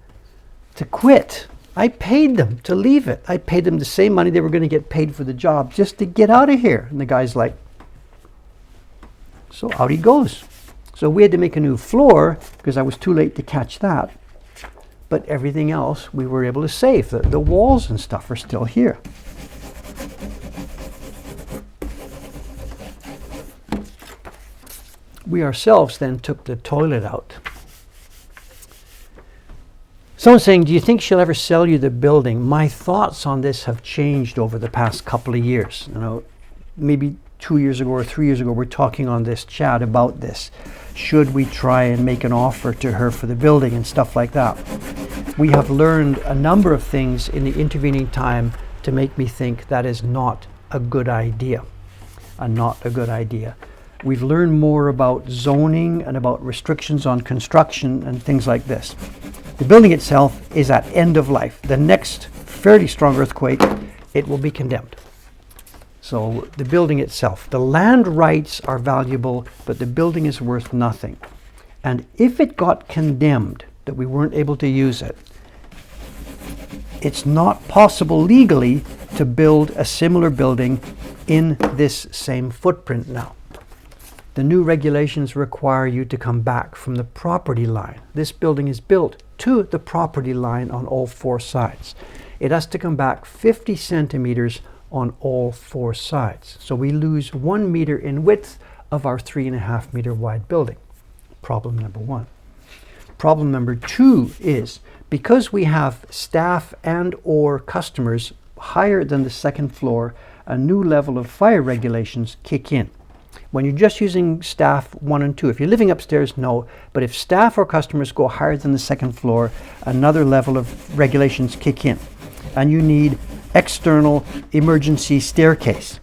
S1: to quit. I paid them to leave it. I paid them the same money they were going to get paid for the job just to get out of here. And the guy's like, so out he goes. So we had to make a new floor because I was too late to catch that. But everything else we were able to save. The walls and stuff are still here. We ourselves then took the toilet out. Someone's saying, do you think she'll ever sell you the building? My thoughts on this have changed over the past couple of years. You know, maybe 2 years ago or 3 years ago, we're talking on this chat about this. Should we try and make an offer to her for the building and stuff like that? We have learned a number of things in the intervening time to make me think that is not a good idea. Not a good idea. We've learned more about zoning and about restrictions on construction and things like this. The building itself is at end of life. The next fairly strong earthquake, it will be condemned. So the building itself, the land rights are valuable, but the building is worth nothing. And if it got condemned, that we weren't able to use it, it's not possible legally to build a similar building in this same footprint now. The new regulations require you to come back from the property line. This building is built to the property line on all 4 sides. It has to come back 50 centimeters on all 4 sides. So we lose 1 meter in width of our 3.5 meter wide building. Problem number 1. Problem number 2 is because we have staff and or customers higher than the 2nd floor, a new level of fire regulations kick in. When you're just using staff 1 and 2, if you're living upstairs, no. But if staff or customers go higher than the 2nd floor, another level of regulations kick in. And you need external emergency staircase.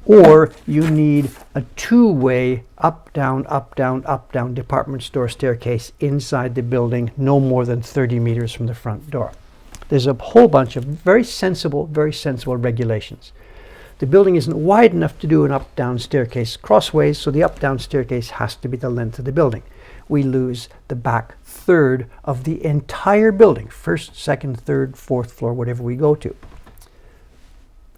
S1: Or you need a 2-way up, down department store staircase inside the building, no more than 30 meters from the front door. There's a whole bunch of very sensible regulations. The building isn't wide enough to do an up-down staircase crossways, so the up-down staircase has to be the length of the building. We lose the back third of the entire building, 1st, 2nd, 3rd, 4th floor, whatever we go to.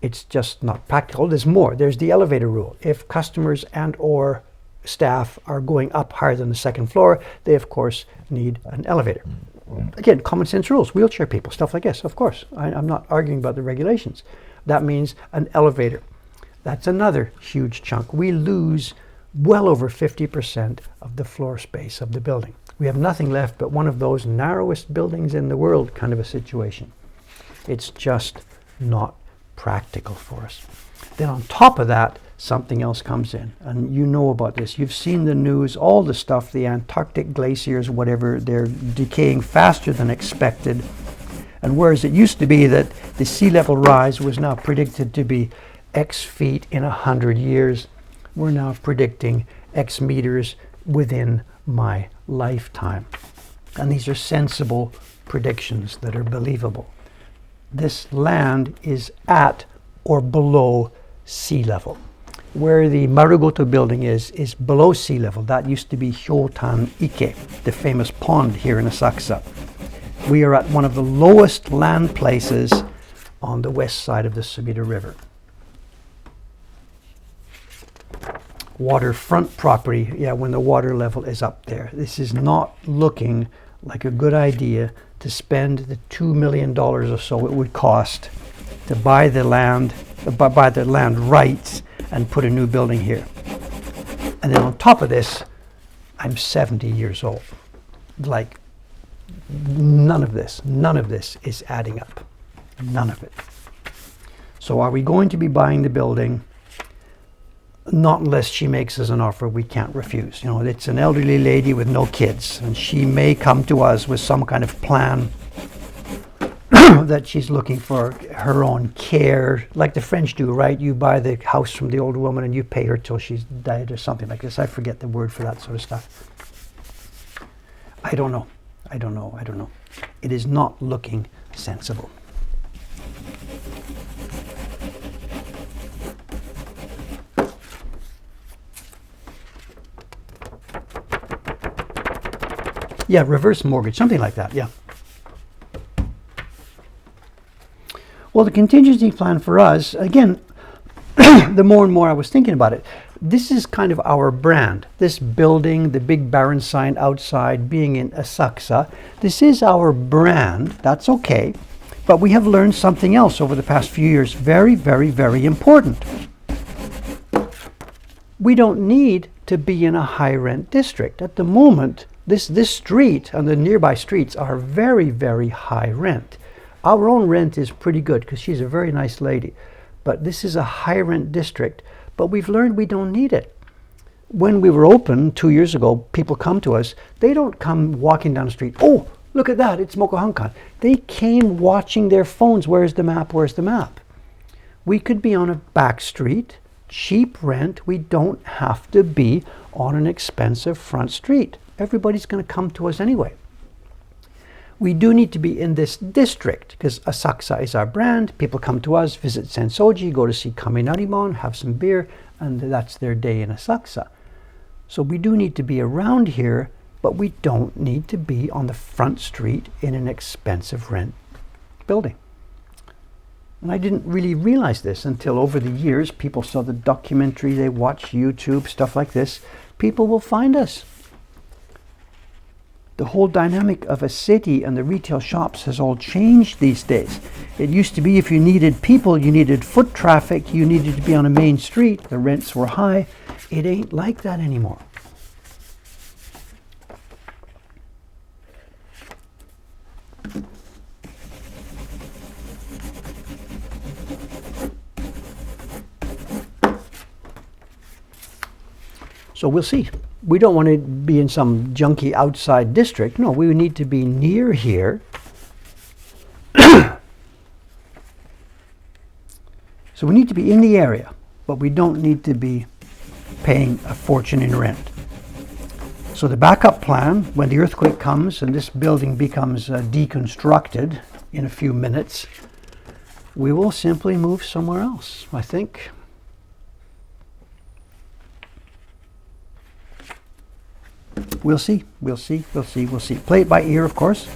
S1: It's just not practical. There's more. There's the elevator rule. If customers and or staff are going up higher than the 2nd floor, they of course need an elevator. Again, common sense rules, wheelchair people, stuff like this, of course. I'm not arguing about the regulations. That means an elevator. That's another huge chunk. We lose well over 50% of the floor space of the building. We have nothing left but one of those narrowest buildings in the world kind of a situation. It's just not practical for us. Then on top of that, something else comes in. And you know about this. You've seen the news, all the stuff, the Antarctic glaciers, whatever, they're decaying faster than expected. And whereas it used to be that the sea level rise was now predicted to be X feet in 100 years, we're now predicting X meters within my lifetime. And these are sensible predictions that are believable. This land is at or below sea level. Where the Marugoto building is below sea level. That used to be Hyotan Ike, the famous pond here in Asakusa. We are at one of the lowest land places on the west side of the Sumida River. Waterfront property, when the water level is up there. This is not looking like a good idea to spend the $2 million or so it would cost to buy the land rights and put a new building here. And then on top of this, I'm 70 years old. Like, none of this is adding up. None of it. So are we going to be buying the building? Not unless she makes us an offer we can't refuse. You know, it's an elderly lady with no kids, and she may come to us with some kind of plan that she's looking for her own care, like the French do, right? You buy the house from the old woman and you pay her till she's died or something like this. I forget the word for that sort of stuff. I don't know. It is not looking sensible. Yeah, reverse mortgage, something like that, yeah. Well, the contingency plan for us, again, the more and more I was thinking about it, this is kind of our brand. This building, the big Baron sign outside, being in Asakusa, this is our brand. That's okay. But we have learned something else over the past few years, very, very, very important. We don't need to be in a high rent district. At the moment, this street and the nearby streets are very, very high rent. Our own rent is pretty good because she's a very nice lady. But this is a high rent district, but we've learned we don't need it. When we were open 2 years ago, people come to us, they don't come walking down the street, oh, look at that, it's Mokuhankan. They came watching their phones, where's the map, where's the map? We could be on a back street, cheap rent, we don't have to be on an expensive front street. Everybody's going to come to us anyway. We do need to be in this district because Asakusa is our brand. People come to us, visit Sensoji, go to see Kaminarimon, have some beer, and that's their day in Asakusa. So we do need to be around here, but we don't need to be on the front street in an expensive rent building. And I didn't really realize this until over the years, people saw the documentary, they watch YouTube, stuff like this. People will find us. The whole dynamic of a city and the retail shops has all changed these days. It used to be if you needed people, you needed foot traffic, you needed to be on a main street, the rents were high. It ain't like that anymore. So we'll see. We don't want to be in some junky outside district. No, we need to be near here. So we need to be in the area, but we don't need to be paying a fortune in rent. So the backup plan, when the earthquake comes and this building becomes deconstructed in a few minutes, we will simply move somewhere else, I think. We'll see, we'll see, we'll see, we'll see. Play it by ear, of course.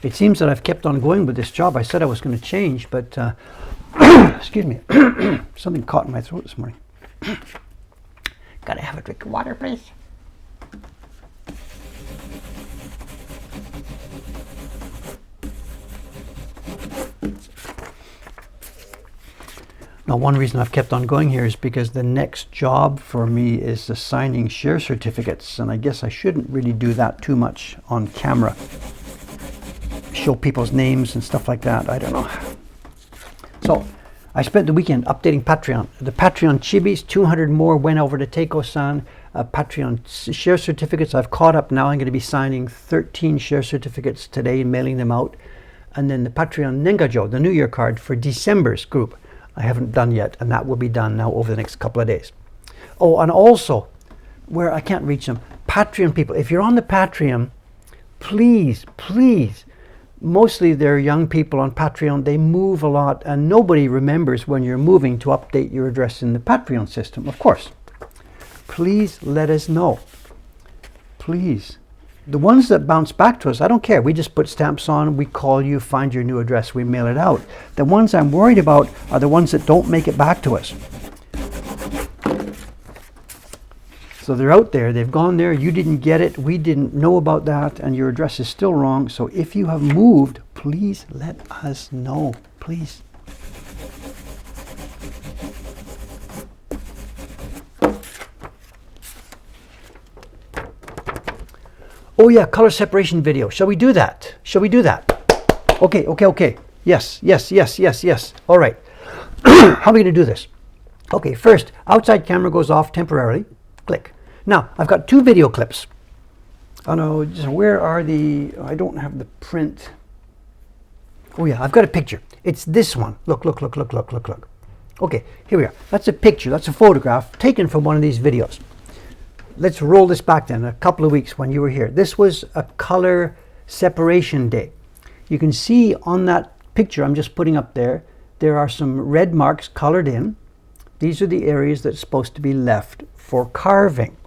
S1: It seems that I've kept on going with this job. I said I was going to change, but excuse me, something caught in my throat this morning. Gotta have a drink of water, please. Now, one reason I've kept on going here is because the next job for me is the signing share certificates, and I guess I shouldn't really do that too much on camera. Show people's names and stuff like that, I don't know. So, I spent the weekend updating Patreon. The Patreon chibis, 200 more went over to Teiko-san. Patreon share certificates, I've caught up now. I'm going to be signing 13 share certificates today and mailing them out. And then the Patreon Nengajo, the New Year card for December's group, I haven't done yet, and that will be done now over the next couple of days. Oh, and also, where I can't reach them, Patreon people, if you're on the Patreon, please, please, mostly they're young people on Patreon, they move a lot, and nobody remembers when you're moving to update your address in the Patreon system, of course. Please let us know. Please. The ones that bounce back to us, I don't care. We just put stamps on, we call you, find your new address, we mail it out. The ones I'm worried about are the ones that don't make it back to us. So they're out there, they've gone there, you didn't get it, we didn't know about that, and your address is still wrong. So if you have moved, please let us know, please. Oh yeah, color separation video. Shall we do that? Shall we do that? Okay, okay, okay. Yes, yes, yes, yes, yes. All right. How are we going to do this? Okay, first, outside camera goes off temporarily. Click. Now, I've got 2 video clips. Oh no, where are the... I don't have the print. Oh yeah, I've got a picture. It's this one. Look, look, look, look, look, look, look. Okay, here we are. That's a picture. That's a photograph taken from one of these videos. Let's roll this back then, a couple of weeks when you were here. This was a color separation day. You can see on that picture I'm just putting up there, there are some red marks colored in. These are the areas that's supposed to be left for carving.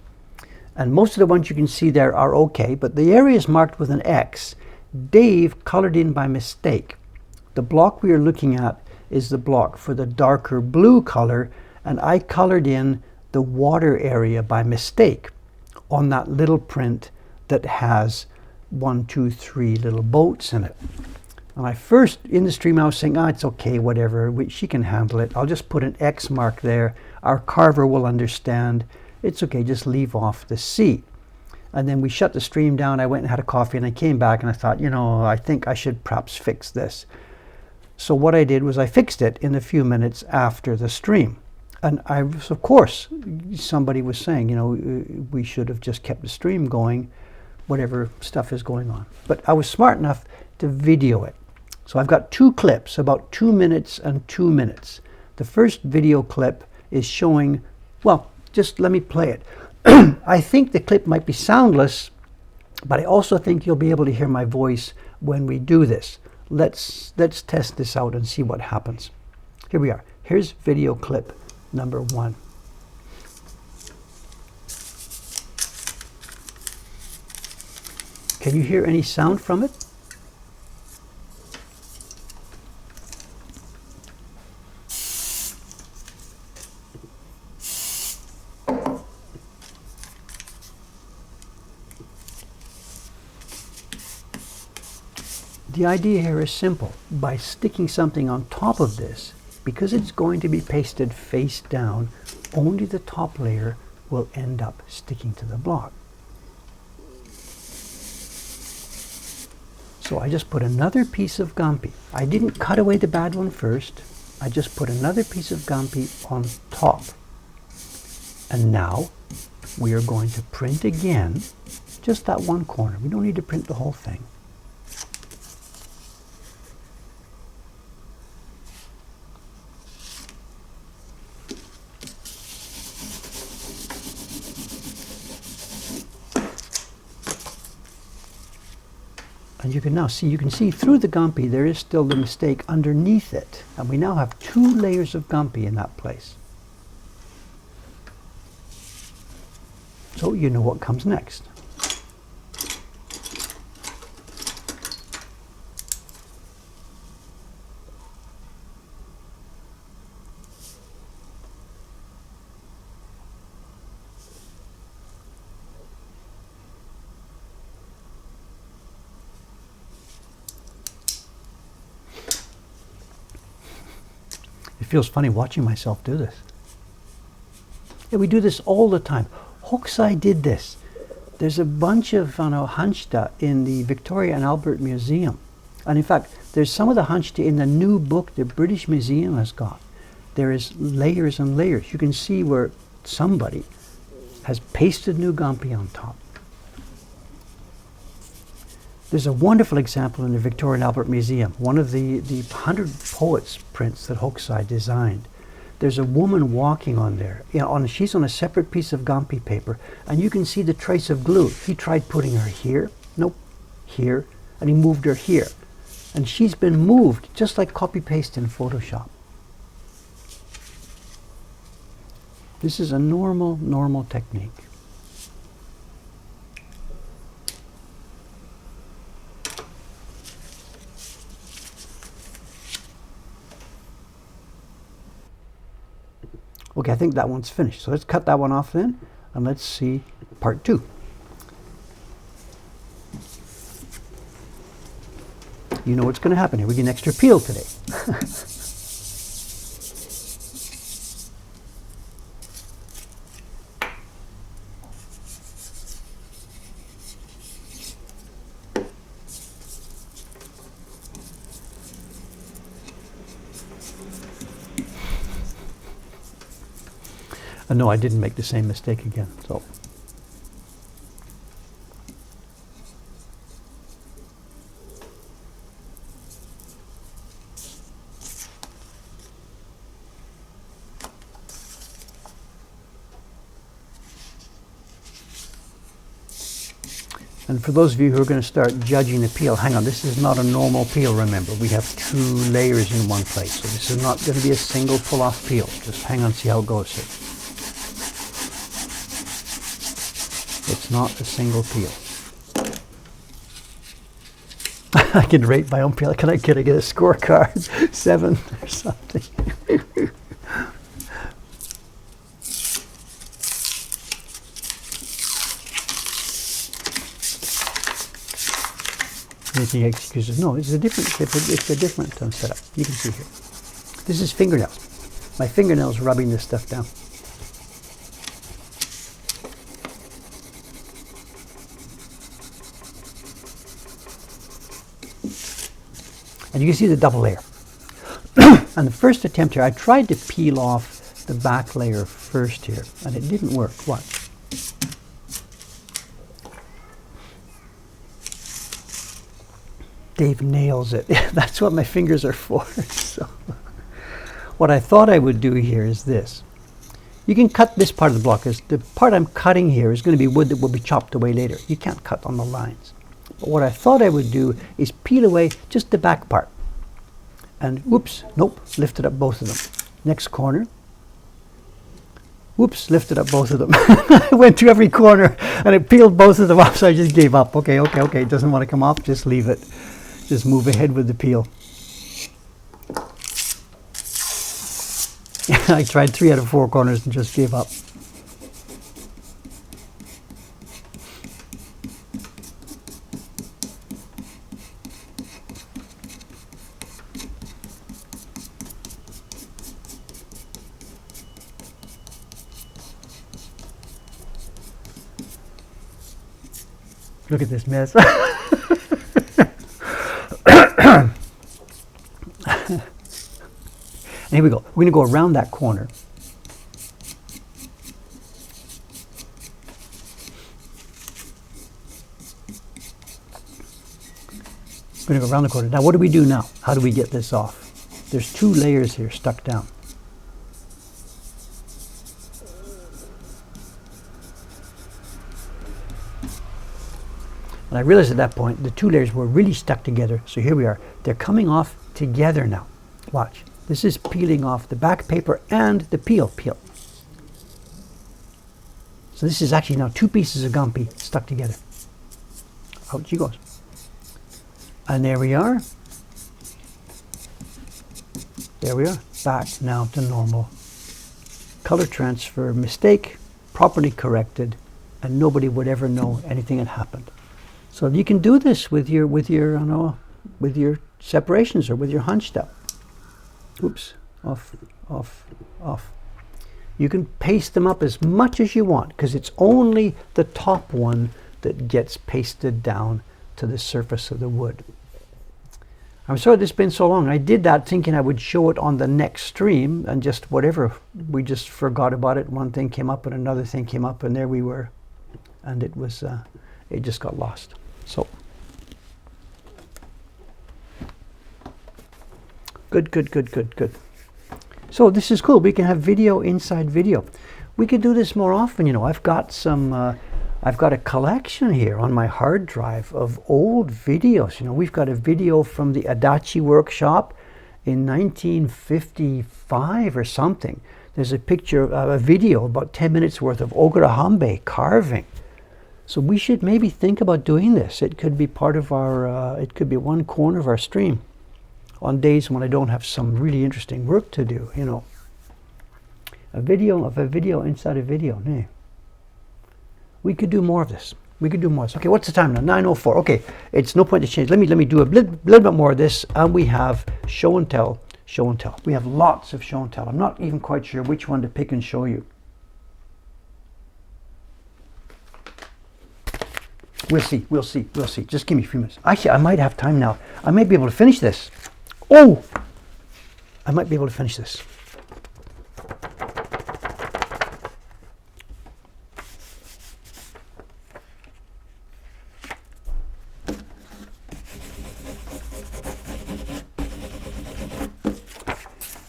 S1: And most of the ones you can see there are okay, but the areas marked with an X, Dave colored in by mistake. The block we are looking at is the block for the darker blue color, and I colored in the water area by mistake on that little print that has 1, 2, 3 little boats in it. And I first, in the stream, I was saying, it's okay, whatever, she can handle it. I'll just put an X mark there. Our carver will understand. It's okay, just leave off the C. And then we shut the stream down. I went and had a coffee, and I came back, and I thought, I think I should perhaps fix this. So what I did was I fixed it in a few minutes after the stream. And I was, of course, somebody was saying, we should have just kept the stream going, whatever stuff is going on. But I was smart enough to video it. So I've got 2 clips, about 2 minutes and 2 minutes. The first video clip is showing, well, just let me play it. I think the clip might be soundless, but I also think you'll be able to hear my voice when we do this. Let's test this out and see what happens. Here we are. Here's video clip number 1. Can you hear any sound from it? The idea here is simple. By sticking something on top of this, because it's going to be pasted face down, only the top layer will end up sticking to the block. So I just put another piece of Gampi. I didn't cut away the bad one first. I just put another piece of Gampi on top. And now we are going to print again, just that one corner. We don't need to print the whole thing. And you can now see, through the Gampi, there is still the mistake underneath it. And we now have 2 layers of Gampi in that place. So you know what comes next. It feels funny watching myself do this. Yeah, we do this all the time. Hokusai did this. There's a bunch of hanshita in the Victoria and Albert Museum. And in fact, there's some of the hanshita in the new book the British Museum has got. There is layers and layers. You can see where somebody has pasted new Gampi on top. There's a wonderful example in the Victoria and Albert Museum, one of the 100 Poets prints that Hokusai designed. There's a woman walking on there. She's on a separate piece of Gampi paper, and you can see the trace of glue. He tried putting her here, nope, here, and he moved her here. And she's been moved, just like copy-paste in Photoshop. This is a normal technique. Okay, I think that one's finished. So let's cut that one off then, and let's see part 2. You know what's going to happen here. We get an extra peel today. No, I didn't make the same mistake again. So. And for those of you who are going to start judging the peel, hang on, this is not a normal peel, remember. We have 2 layers in one place. So this is not going to be a single pull-off peel. Just hang on, see how it goes here. not a single peel. I can rate my own peel. Can I get a scorecard? 7 or something. Making excuses. No, it's a different setup. You can see here. This is fingernails. My fingernails rubbing this stuff down. And you can see the double layer. On the first attempt here, I tried to peel off the back layer first here, and it didn't work. Watch. Dave nails it. That's what my fingers are for. So, what I thought I would do here is this. You can cut this part of the block, because the part I'm cutting here is going to be wood that will be chopped away later. You can't cut on the lines. But what I thought I would do is peel away just the back part. And whoops, nope, lifted up both of them. Next corner. Whoops, lifted up both of them. I went to every corner and it peeled both of them off, so I just gave up. Okay, it doesn't want to come off, just leave it. Just move ahead with the peel. I tried 3 out of 4 corners and just gave up. Look at this mess. And here we go. We're going to go around that corner. We're going to go around the corner. Now, what do we do now? How do we get this off? There's 2 layers here stuck down. And I realized at that point the 2 layers were really stuck together. So here we are. They're coming off together now. Watch. This is peeling off the back paper and the peel. So this is actually now 2 pieces of Gumpy stuck together. Out she goes. And there we are. There we are. Back now to normal. Color transfer mistake, properly corrected, and nobody would ever know anything had happened. So you can do this with your separations or with your hunched up. Oops, off. You can paste them up as much as you want, because it's only the top one that gets pasted down to the surface of the wood. I'm sorry this has been so long. I did that thinking I would show it on the next stream, and just whatever, we just forgot about it. One thing came up and another thing came up, and there we were. And it was, it just got lost. So, good. So this is cool. We can have video inside video. We could do this more often. You know, I've got a collection here on my hard drive of old videos. You know, we've got a video from the Adachi workshop in 1955 or something. There's a picture, a video about 10 minutes worth of ogurahanbei carving. So we should maybe think about doing this. It could be part of our, it could be one corner of our stream on days when I don't have some really interesting work to do, you know. A video of a video inside a video. Nee. We could do more of this. Okay, what's the time now? 9:04. Okay, it's no point to change. Let me do a little bit more of this, and we have show and tell. We have lots of show and tell. I'm not even quite sure which one to pick and show you. We'll see. Just give me a few minutes. Actually, I might have time now. I might be able to finish this. Oh! I might be able to finish this.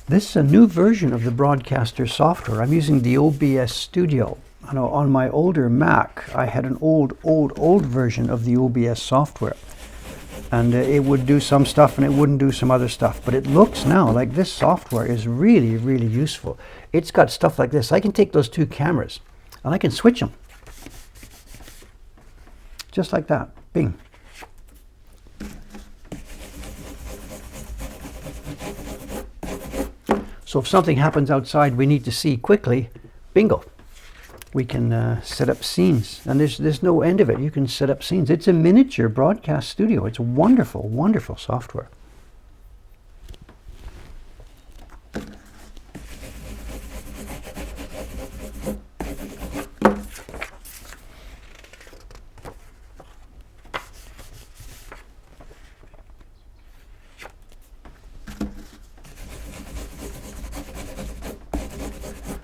S1: This is a new version of the Broadcaster software. I'm using the OBS Studio. I know on my older Mac, I had an old version of the OBS software. And it would do some stuff and it wouldn't do some other stuff. But it looks now like this software is really, really useful. It's got stuff like this. I can take those 2 cameras and I can switch them. Just like that. Bing. So if something happens outside we need to see quickly, bingo. We can set up scenes, and there's no end of it. You can set up scenes. It's a miniature broadcast studio. It's wonderful, wonderful software.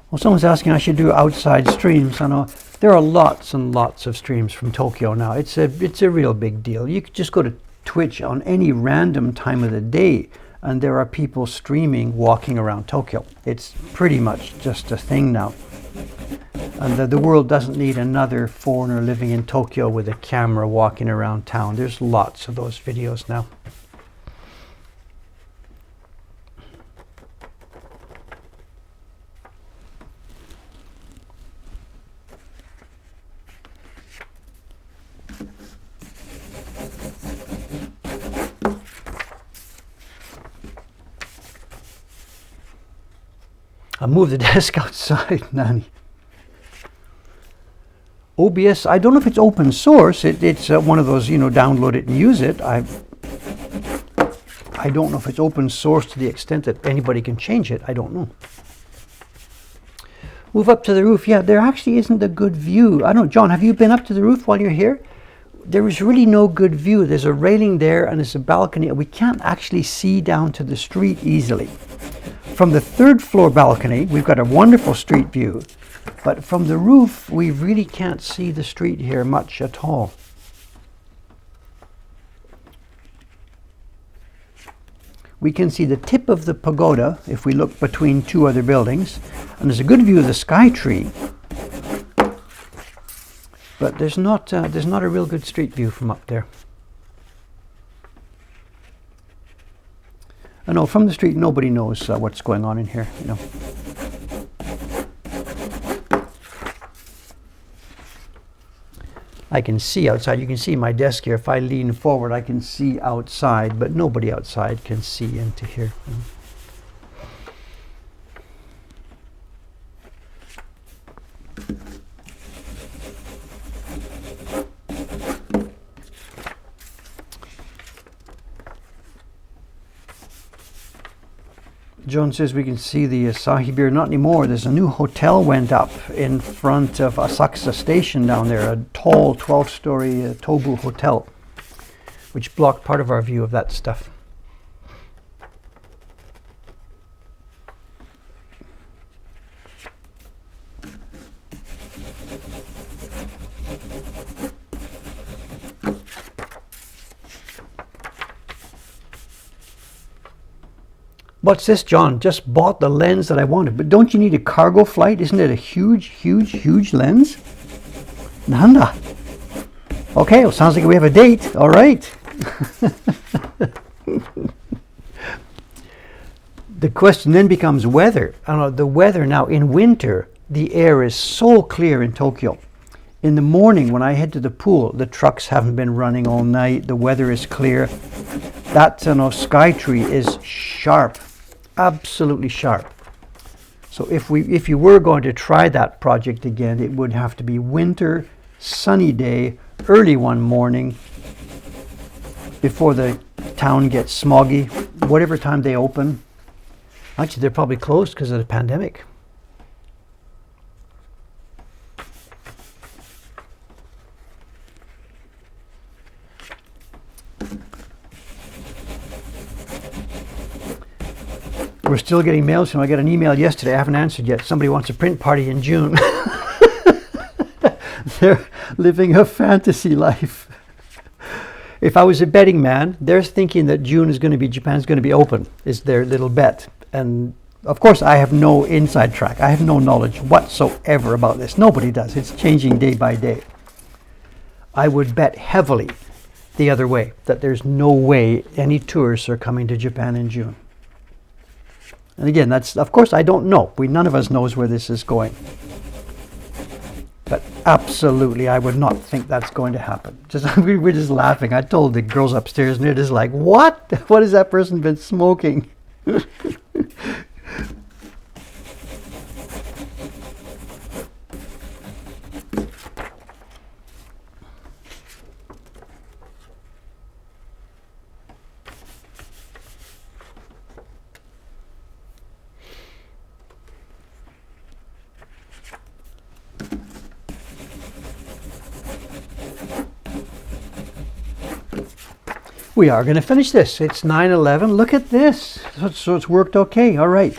S1: Well, someone's asking I should do outside streams. I know there are lots and lots of streams from Tokyo now. It's a real big deal. You could just go to Twitch on any random time of the day, and there are people streaming walking around Tokyo. It's pretty much just a thing now. And the world doesn't need another foreigner living in Tokyo with a camera walking around town. There's lots of those videos now. I'll move the desk outside, Nanny. OBS, I don't know if it's open source. It's one of those, download it and use it. I don't know if it's open source to the extent that anybody can change it. I don't know. Move up to the roof. Yeah, there actually isn't a good view. I don't know, John, have you been up to the roof while you're here? There is really no good view. There's a railing there and there's a balcony. We can't actually see down to the street easily. From the third floor balcony, we've got a wonderful street view, but from the roof, we really can't see the street here much at all. We can see the tip of the pagoda if we look between two other buildings, and there's a good view of the sky tree, but there's not a real good street view from up there. I know from the street nobody knows what's going on in here, I can see outside. You can see my desk here. If I lean forward, I can see outside, but nobody outside can see into here. John says we can see the Asahi Beer. Not anymore. There's a new hotel went up in front of Asakusa Station down there, a tall 12-story Tobu hotel, which blocked part of our view of that stuff. What's this, John? Just bought the lens that I wanted. But don't you need a cargo flight? Isn't it a huge, huge, huge lens? Nanda. Okay, well, sounds like we have a date. All right. The question then becomes weather. I don't know, the weather now in winter, the air is so clear in Tokyo. In the morning when I head to the pool, the trucks haven't been running all night. The weather is clear. That sky tree is sharp. Absolutely sharp. So if you were going to try that project again, it would have to be winter, sunny day, early one morning, before the town gets smoggy, whatever time they open. Actually, they're probably closed because of the pandemic. We're still getting mails. I got an email yesterday. I haven't answered yet. Somebody wants a print party in June. They're living a fantasy life. If I was a betting man, they're thinking that Japan's going to be open, is their little bet. And of course, I have no inside track. I have no knowledge whatsoever about this. Nobody does. It's changing day by day. I would bet heavily the other way, that there's no way any tourists are coming to Japan in June. And again, of course, I don't know. None of us knows where this is going. But absolutely, I would not think that's going to happen. We're just laughing. I told the girls upstairs, and they're just like, "What? What has that person been smoking?" We are going to finish this. It's 9:11. Look at this. So it's worked okay. All right.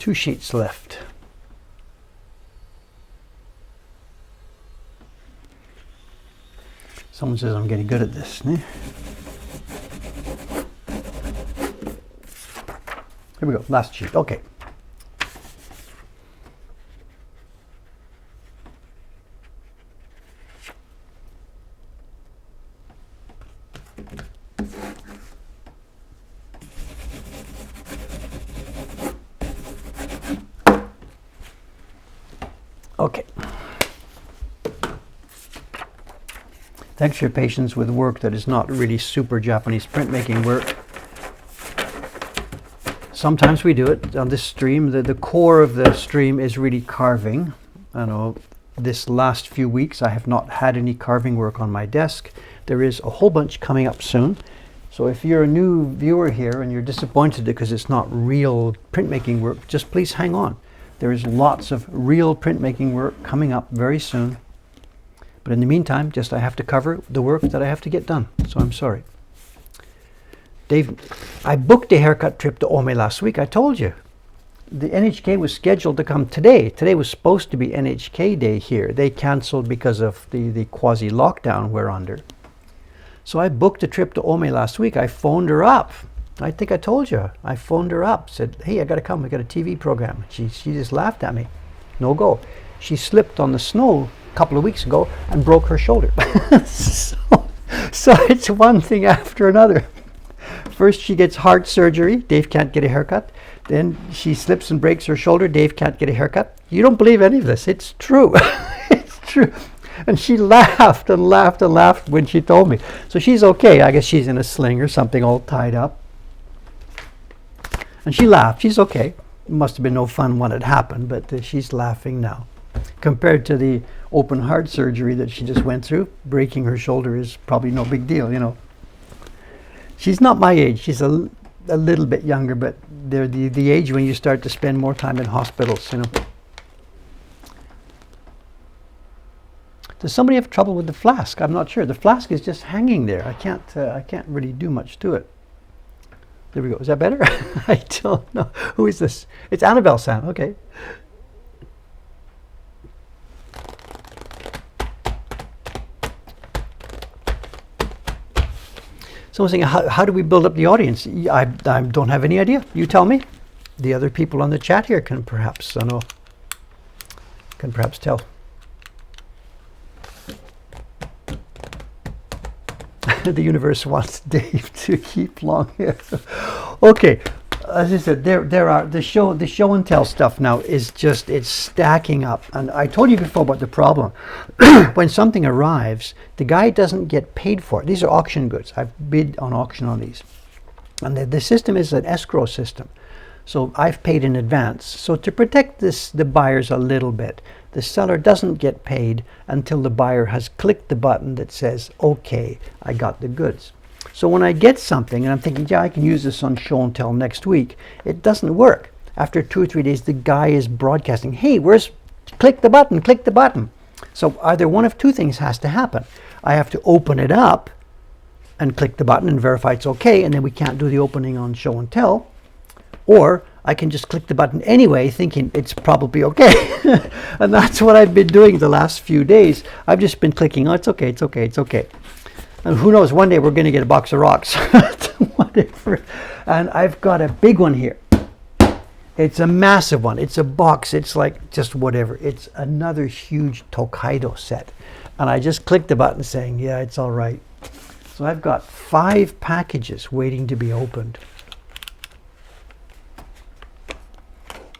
S1: Two sheets left. Someone says I'm getting good at this. Eh? Here we go, last sheet. Okay. Okay. Thanks for your patience with work that is not really super Japanese printmaking work. Sometimes we do it on this stream. The core of the stream is really carving. I know this last few weeks I have not had any carving work on my desk. There is a whole bunch coming up soon. So if you're a new viewer here and you're disappointed because it's not real printmaking work, just please hang on. There is lots of real printmaking work coming up very soon. But in the meantime, just I have to cover the work that I have to get done. So I'm sorry. Dave, I booked a haircut trip to Ome last week. I told you. The NHK was scheduled to come today. Today was supposed to be NHK Day here. They canceled because of the quasi-lockdown we're under. So I booked a trip to Ome last week. I phoned her up. I think I told you. I phoned her up, said, "Hey, I got to come. I got a TV program." She just laughed at me. No go. She slipped on the snow a couple of weeks ago and broke her shoulder. so it's one thing after another. First she gets heart surgery. Dave can't get a haircut. Then she slips and breaks her shoulder. Dave can't get a haircut. You don't believe any of this. It's true. It's true. And she laughed and laughed and laughed when she told me. So she's okay. I guess she's in a sling or something, all tied up. And she laughed. She's okay. It must have been no fun when it happened, but she's laughing now. Compared to the open heart surgery that she just went through, breaking her shoulder is probably no big deal, you know. She's not my age. She's a little bit younger, but they're the age when you start to spend more time in hospitals, you know. Does somebody have trouble with the flask? I'm not sure. The flask is just hanging there. I can't really do much to it. There we go. Is that better? I don't know. Who is this? It's Annabelle Sam. Okay. Someone's saying, how do we build up the audience? I don't have any idea. You tell me. The other people on the chat here can perhaps, I know, can perhaps tell. The universe wants Dave to keep long hair. Okay, as I said, there are the show and tell stuff now is just, it's stacking up. And I told you before about the problem. When something arrives, the guy doesn't get paid for it. These are auction goods. I've bid on auction on these. And the system is an escrow system. So I've paid in advance. So to protect the buyers a little bit, the seller doesn't get paid until the buyer has clicked the button that says, okay, I got the goods. So when I get something and I'm thinking, yeah, I can use this on show and tell next week, it doesn't work. After 2 or 3 days, the guy is broadcasting, hey, click the button, click the button. So either one of two things has to happen. I have to open it up and click the button and verify it's okay, and then we can't do the opening on show and tell. Or I can just click the button anyway, thinking it's probably okay. And that's what I've been doing the last few days. I've just been clicking, oh, it's okay, it's okay, it's okay. And who knows, one day we're going to get a box of rocks. Whatever. And I've got a big one here. It's a massive one. It's a box. It's like just whatever. It's another huge Tokaido set. And I just clicked the button saying, yeah, it's all right. So I've got 5 packages waiting to be opened.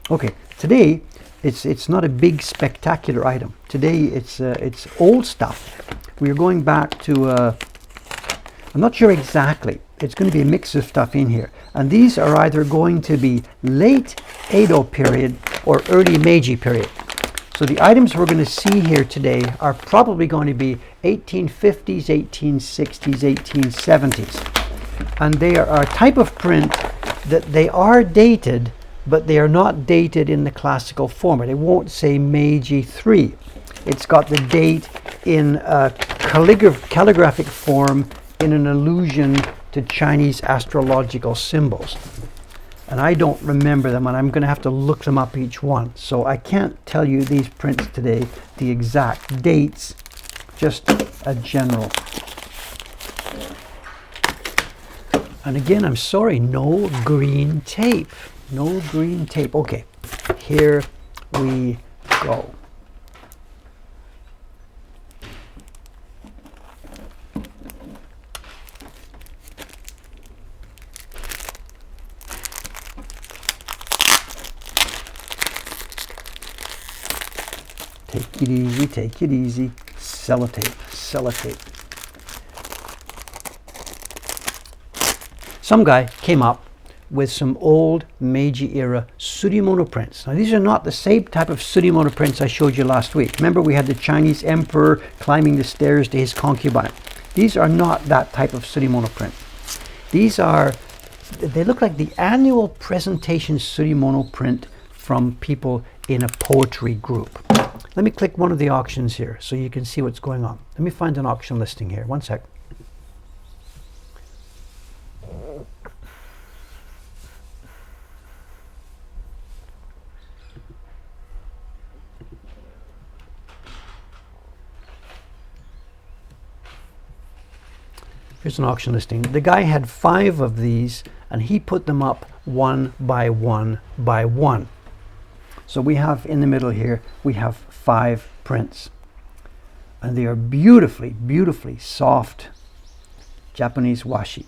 S1: Okay, today it's not a big spectacular item. Today it's old stuff. We're going back to, I'm not sure exactly. It's going to be a mix of stuff in here. And these are either going to be late Edo period or early Meiji period. So the items we're going to see here today are probably going to be 1850s, 1860s, 1870s. And they are a type of print that they are dated, but they are not dated in the classical format. It won't say Meiji 3. It's got the date in a calligraphic form in an allusion to Chinese astrological symbols. And I don't remember them, and I'm going to have to look them up each one. So I can't tell you these prints today, the exact dates, just a general. And again, I'm sorry, no green tape. No green tape. Okay, here we go. Take it easy, take it easy. Sellotape, sellotape. Some guy came up with some old Meiji era Surimono prints. Now these are not the same type of Surimono prints I showed you last week. Remember we had the Chinese emperor climbing the stairs to his concubine. These are not that type of Surimono print. These are, they look like the annual presentation Surimono print from people in a poetry group. Let me click one of the auctions here so you can see what's going on. Let me find an auction listing here. One sec. Here's an auction listing. The guy had 5 of these and he put them up one by one by one. So we have in the middle here, we have 5 prints. And they are beautifully, beautifully soft Japanese washi.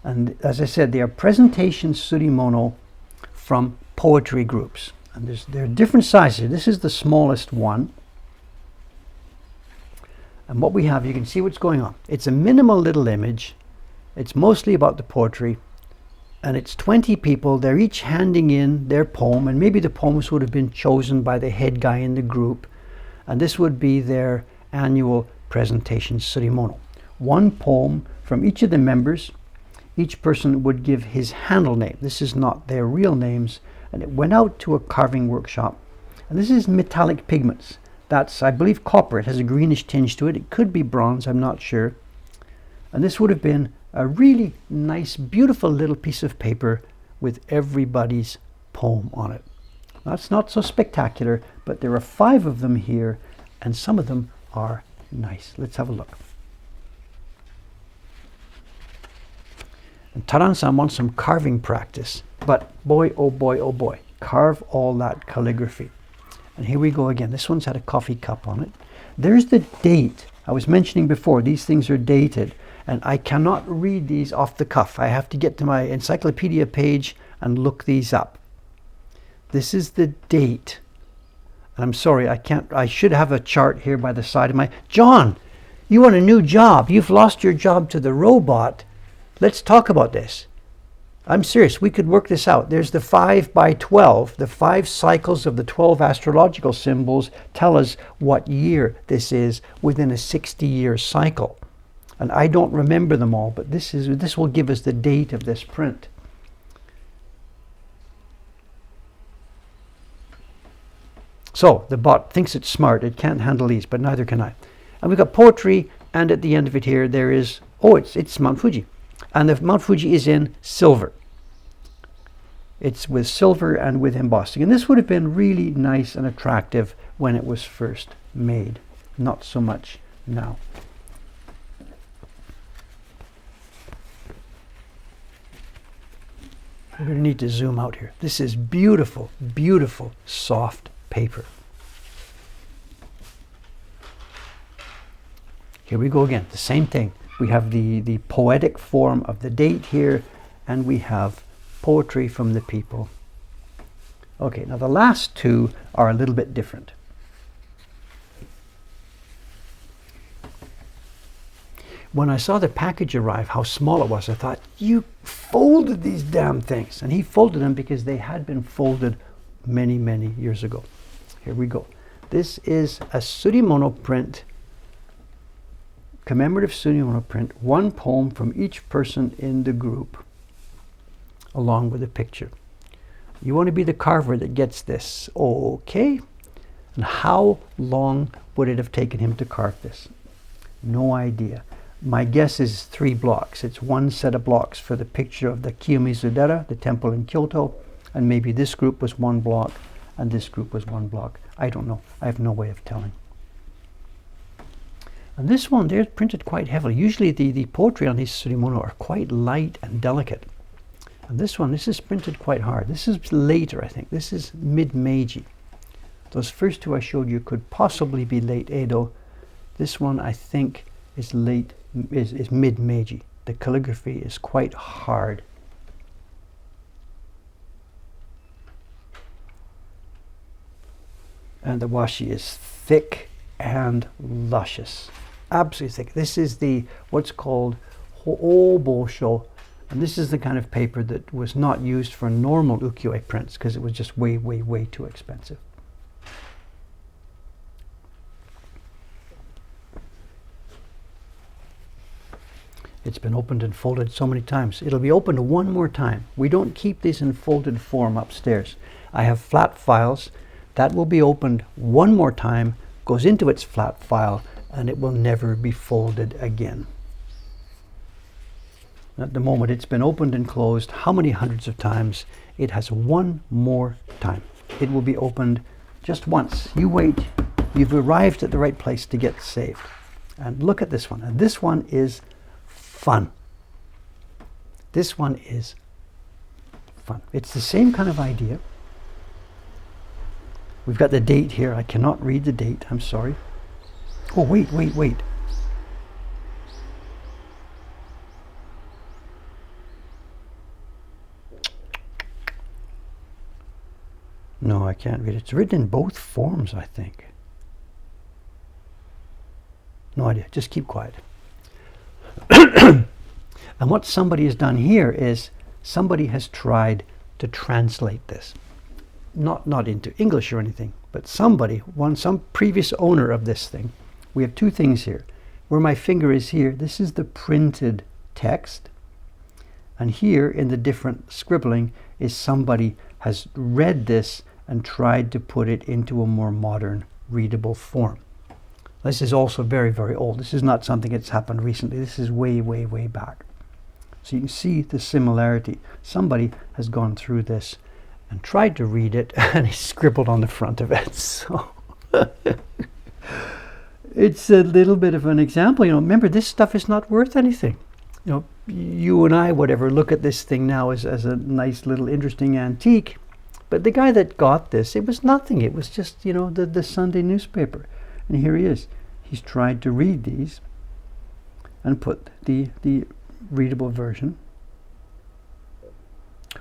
S1: And as I said, they are presentation Surimono from poetry groups. And there are different sizes. This is the smallest one. And what we have, you can see what's going on. It's a minimal little image. It's mostly about the poetry. And it's 20 people. They're each handing in their poem. And maybe the poems would have been chosen by the head guy in the group. And this would be their annual presentation Surimono. One poem from each of the members. Each person would give his handle name. This is not their real names. And it went out to a carving workshop. And this is metallic pigments. That's, I believe, copper. It has a greenish tinge to it. It could be bronze, I'm not sure. And this would have been a really nice, beautiful little piece of paper with everybody's poem on it. That's not so spectacular, but there are 5 of them here, and some of them are nice. Let's have a look. And Taran-san wants some carving practice, but boy, oh boy, oh boy, carve all that calligraphy. And here we go again. This one's had a coffee cup on it. There's the date. I was mentioning before, these things are dated. And I cannot read these off the cuff. I have to get to my encyclopedia page and look these up. This is the date. And I'm sorry, I should have a chart here by the side of my... John, you want a new job. You've lost your job to the robot. Let's talk about this. I'm serious, we could work this out. There's the 5 by 12. The 5 cycles of the 12 astrological symbols tell us what year this is within a 60-year cycle. And I don't remember them all, but this will give us the date of this print. So the bot thinks it's smart. It can't handle these, but neither can I. And we've got poetry, and at the end of it here, there is, it's Mount Fuji. And the Mount Fuji is in silver. It's with silver and with embossing. And this would have been really nice and attractive when it was first made. Not so much now. We're going to need to zoom out here. This is beautiful, beautiful, soft paper. Here we go again, the same thing. We have the poetic form of the date here, and we have poetry from the people. Okay, now the last two are a little bit different. When I saw the package arrive, how small it was, I thought, you folded these damn things. And he folded them because they had been folded many, many years ago. Here we go. This is a Surimono print, commemorative Surimono print, one poem from each person in the group, along with a picture. You want to be the carver that gets this. Okay. And how long would it have taken him to carve this? No idea. My guess is 3 blocks. It's one set of blocks for the picture of the Kiyomizu-dera, the temple in Kyoto, and maybe this group was 1 block and this group was 1 block. I don't know. I have no way of telling. And this one, they're printed quite heavily. Usually the poetry on these surimono are quite light and delicate. And this one, this is printed quite hard. This is later, I think. This is mid-Meiji. Those first two I showed you could possibly be late Edo. This one, I think, is mid-Meiji. The calligraphy is quite hard. And the washi is thick and luscious. Absolutely thick. This is what's called hoobosho, and this is the kind of paper that was not used for normal ukiyo-e prints because it was just way, way, way too expensive. It's been opened and folded so many times. It'll be opened one more time. We don't keep these in folded form upstairs. I have flat files. That will be opened one more time, goes into its flat file, and it will never be folded again. At the moment, it's been opened and closed how many hundreds of times? It has one more time. It will be opened just once. You wait. You've arrived at the right place to get saved. And look at this one. And this one is fun. This one is fun. It's the same kind of idea. We've got the date here. I cannot read the date. I'm sorry. Oh, wait. No, I can't read it. It's written in both forms, I think. No idea. Just keep quiet. And what somebody has done here is somebody has tried to translate this. Not into English or anything, but some previous owner of this thing. We have two things here. Where my finger is here, this is the printed text. And here in the different scribbling is somebody has read this and tried to put it into a more modern, readable form. This is also very, very old. This is not something that's happened recently. This is way, way, way back. So you can see the similarity. Somebody has gone through this and tried to read it, and he scribbled on the front of it. So it's a little bit of an example. Remember, this stuff is not worth anything. You and I, whatever, look at this thing now as a nice little interesting antique. But the guy that got this, it was nothing. It was just, the Sunday newspaper. And here he is. He's tried to read these and put the readable version.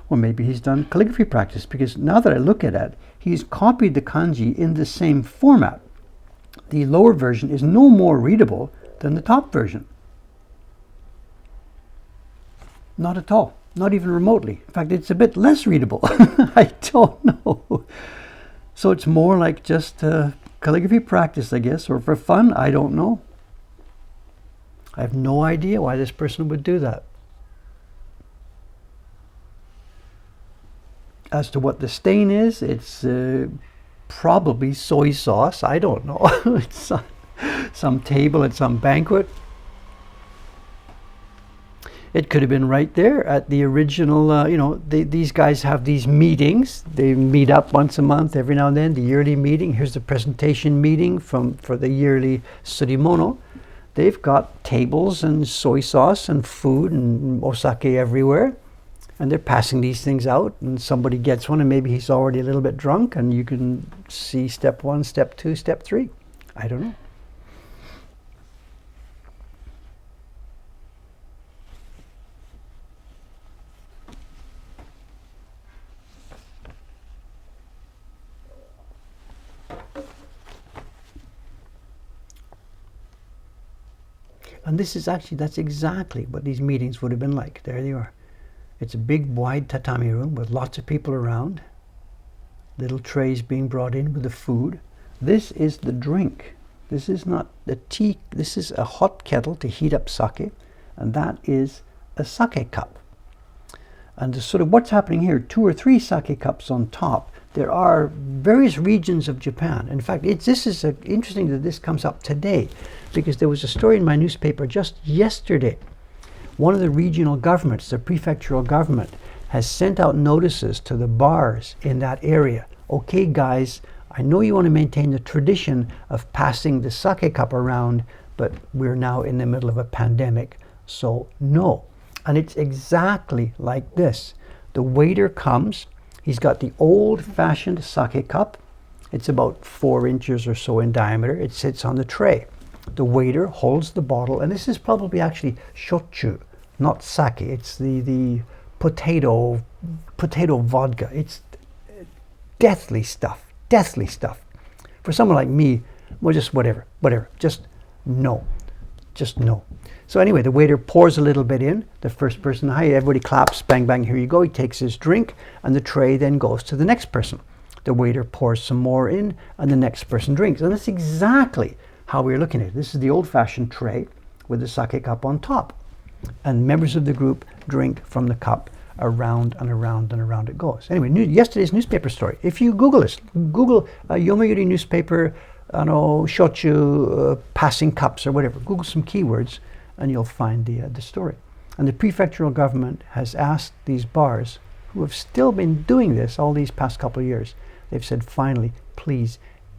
S1: Or maybe he's done calligraphy practice, because now that I look at it, he's copied the kanji in the same format. The lower version is no more readable than the top version. Not at all. Not even remotely. In fact, it's a bit less readable. I don't know. So it's more like just calligraphy practice, I guess, or for fun. I don't know. I have no idea why this person would do that. As to what the stain is, it's probably soy sauce. I don't know. It's some table at some banquet. It could have been right there at the original, these guys have these meetings. They meet up once a month, every now and then, the yearly meeting. Here's the presentation meeting for the yearly surimono. They've got tables and soy sauce and food and osake everywhere. And they're passing these things out, and somebody gets one, and maybe he's already a little bit drunk, and you can see step 1, step 2, step 3. I don't know. And this is actually, that's exactly what these meetings would have been like. There you are. It's a big, wide tatami room with lots of people around. Little trays being brought in with the food. This is the drink. This is not the tea. This is a hot kettle to heat up sake. And that is a sake cup. And sort of what's happening here, 2 or 3 sake cups on top. There are various regions of Japan. In fact, this is interesting that this comes up today, because there was a story in my newspaper just yesterday. One of the regional governments, the prefectural government, has sent out notices to the bars in that area. Okay, guys, I know you want to maintain the tradition of passing the sake cup around, but we're now in the middle of a pandemic, so no. And it's exactly like this. The waiter comes. He's got the old-fashioned sake cup. It's about 4 inches or so in diameter. It sits on the tray. The waiter holds the bottle, and this is probably actually shochu, not sake. It's the potato vodka. It's deathly stuff, deathly stuff. For someone like me, well, just whatever, just no. So anyway, the waiter pours a little bit in. The first person, hi, everybody claps, bang, bang, here you go. He takes his drink, and the tray then goes to the next person. The waiter pours some more in, and the next person drinks. And that's exactly how we're looking at it. This is the old-fashioned tray with the sake cup on top. And members of the group drink from the cup. Around and around and around it goes. Anyway, yesterday's newspaper story. If you Google this, Google Yomiuri newspaper, shochu, passing cups or whatever. Google some keywords, and you'll find the story. And the prefectural government has asked these bars, who have still been doing this all these past couple of years, they've said, finally, please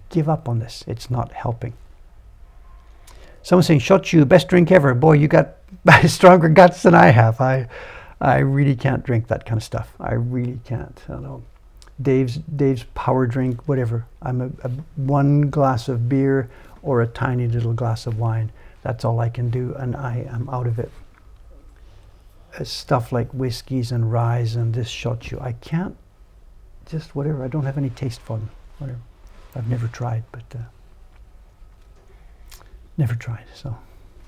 S1: give up on this. It's not helping. Someone's saying, shochu, best drink ever. Boy, you got stronger guts than I have. I really can't drink that kind of stuff. I really can't. I don't know. Dave's power drink, whatever. I'm a 1 glass of beer or a tiny little glass of wine. That's all I can do, and I am out of it. Stuff like whiskeys and ryes and this shochu, I can't. Just whatever. I don't have any taste for them. Whatever. I've never tried, but never tried. So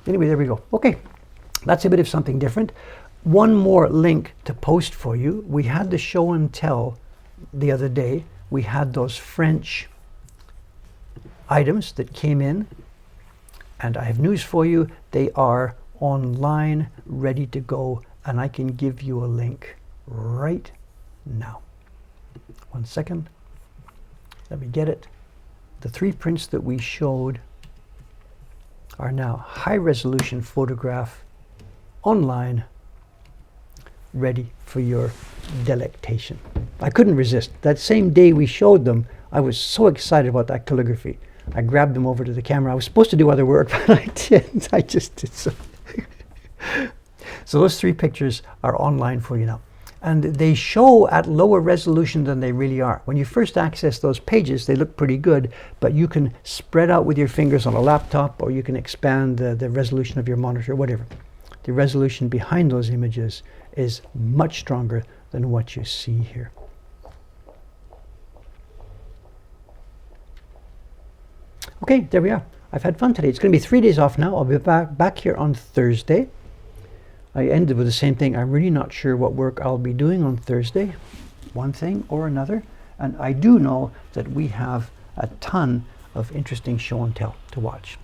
S1: anyway, there we go. Okay, that's a bit of something different. One more link to post for you. We had the show and tell the other day. We had those French items that came in, and I have news for you. They are online, ready to go, and I can give you a link right now. 1 second. Let me get it. The 3 prints that we showed are now high-resolution photograph online, ready for your delectation. I couldn't resist. That same day we showed them, I was so excited about that calligraphy. I grabbed them over to the camera. I was supposed to do other work, but I didn't. I just did so. So those 3 pictures are online for you now. And they show at lower resolution than they really are. When you first access those pages, they look pretty good, but you can spread out with your fingers on a laptop, or you can expand the resolution of your monitor, whatever. The resolution behind those images is much stronger than what you see here. Okay, there we are. I've had fun today. It's going to be 3 days off now. I'll be back here on Thursday. I ended with the same thing. I'm really not sure what work I'll be doing on Thursday, one thing or another. And I do know that we have a ton of interesting show and tell to watch.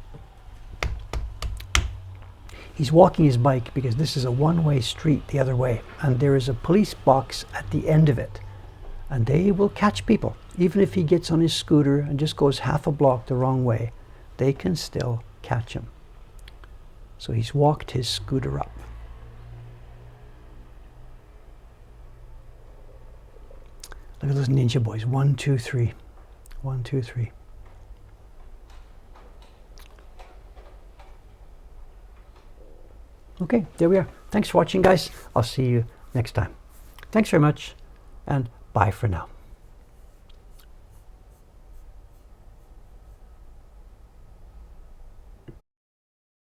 S1: He's walking his bike because this is a one-way street the other way, and there is a police box at the end of it, and they will catch people. Even if he gets on his scooter and just goes half a block the wrong way, they can still catch him. So he's walked his scooter up. Look at those ninja boys. 1, 2, 3. 1, 2, 3. Okay, there we are. Thanks for watching, guys. I'll see you next time. Thanks very much, and bye for now.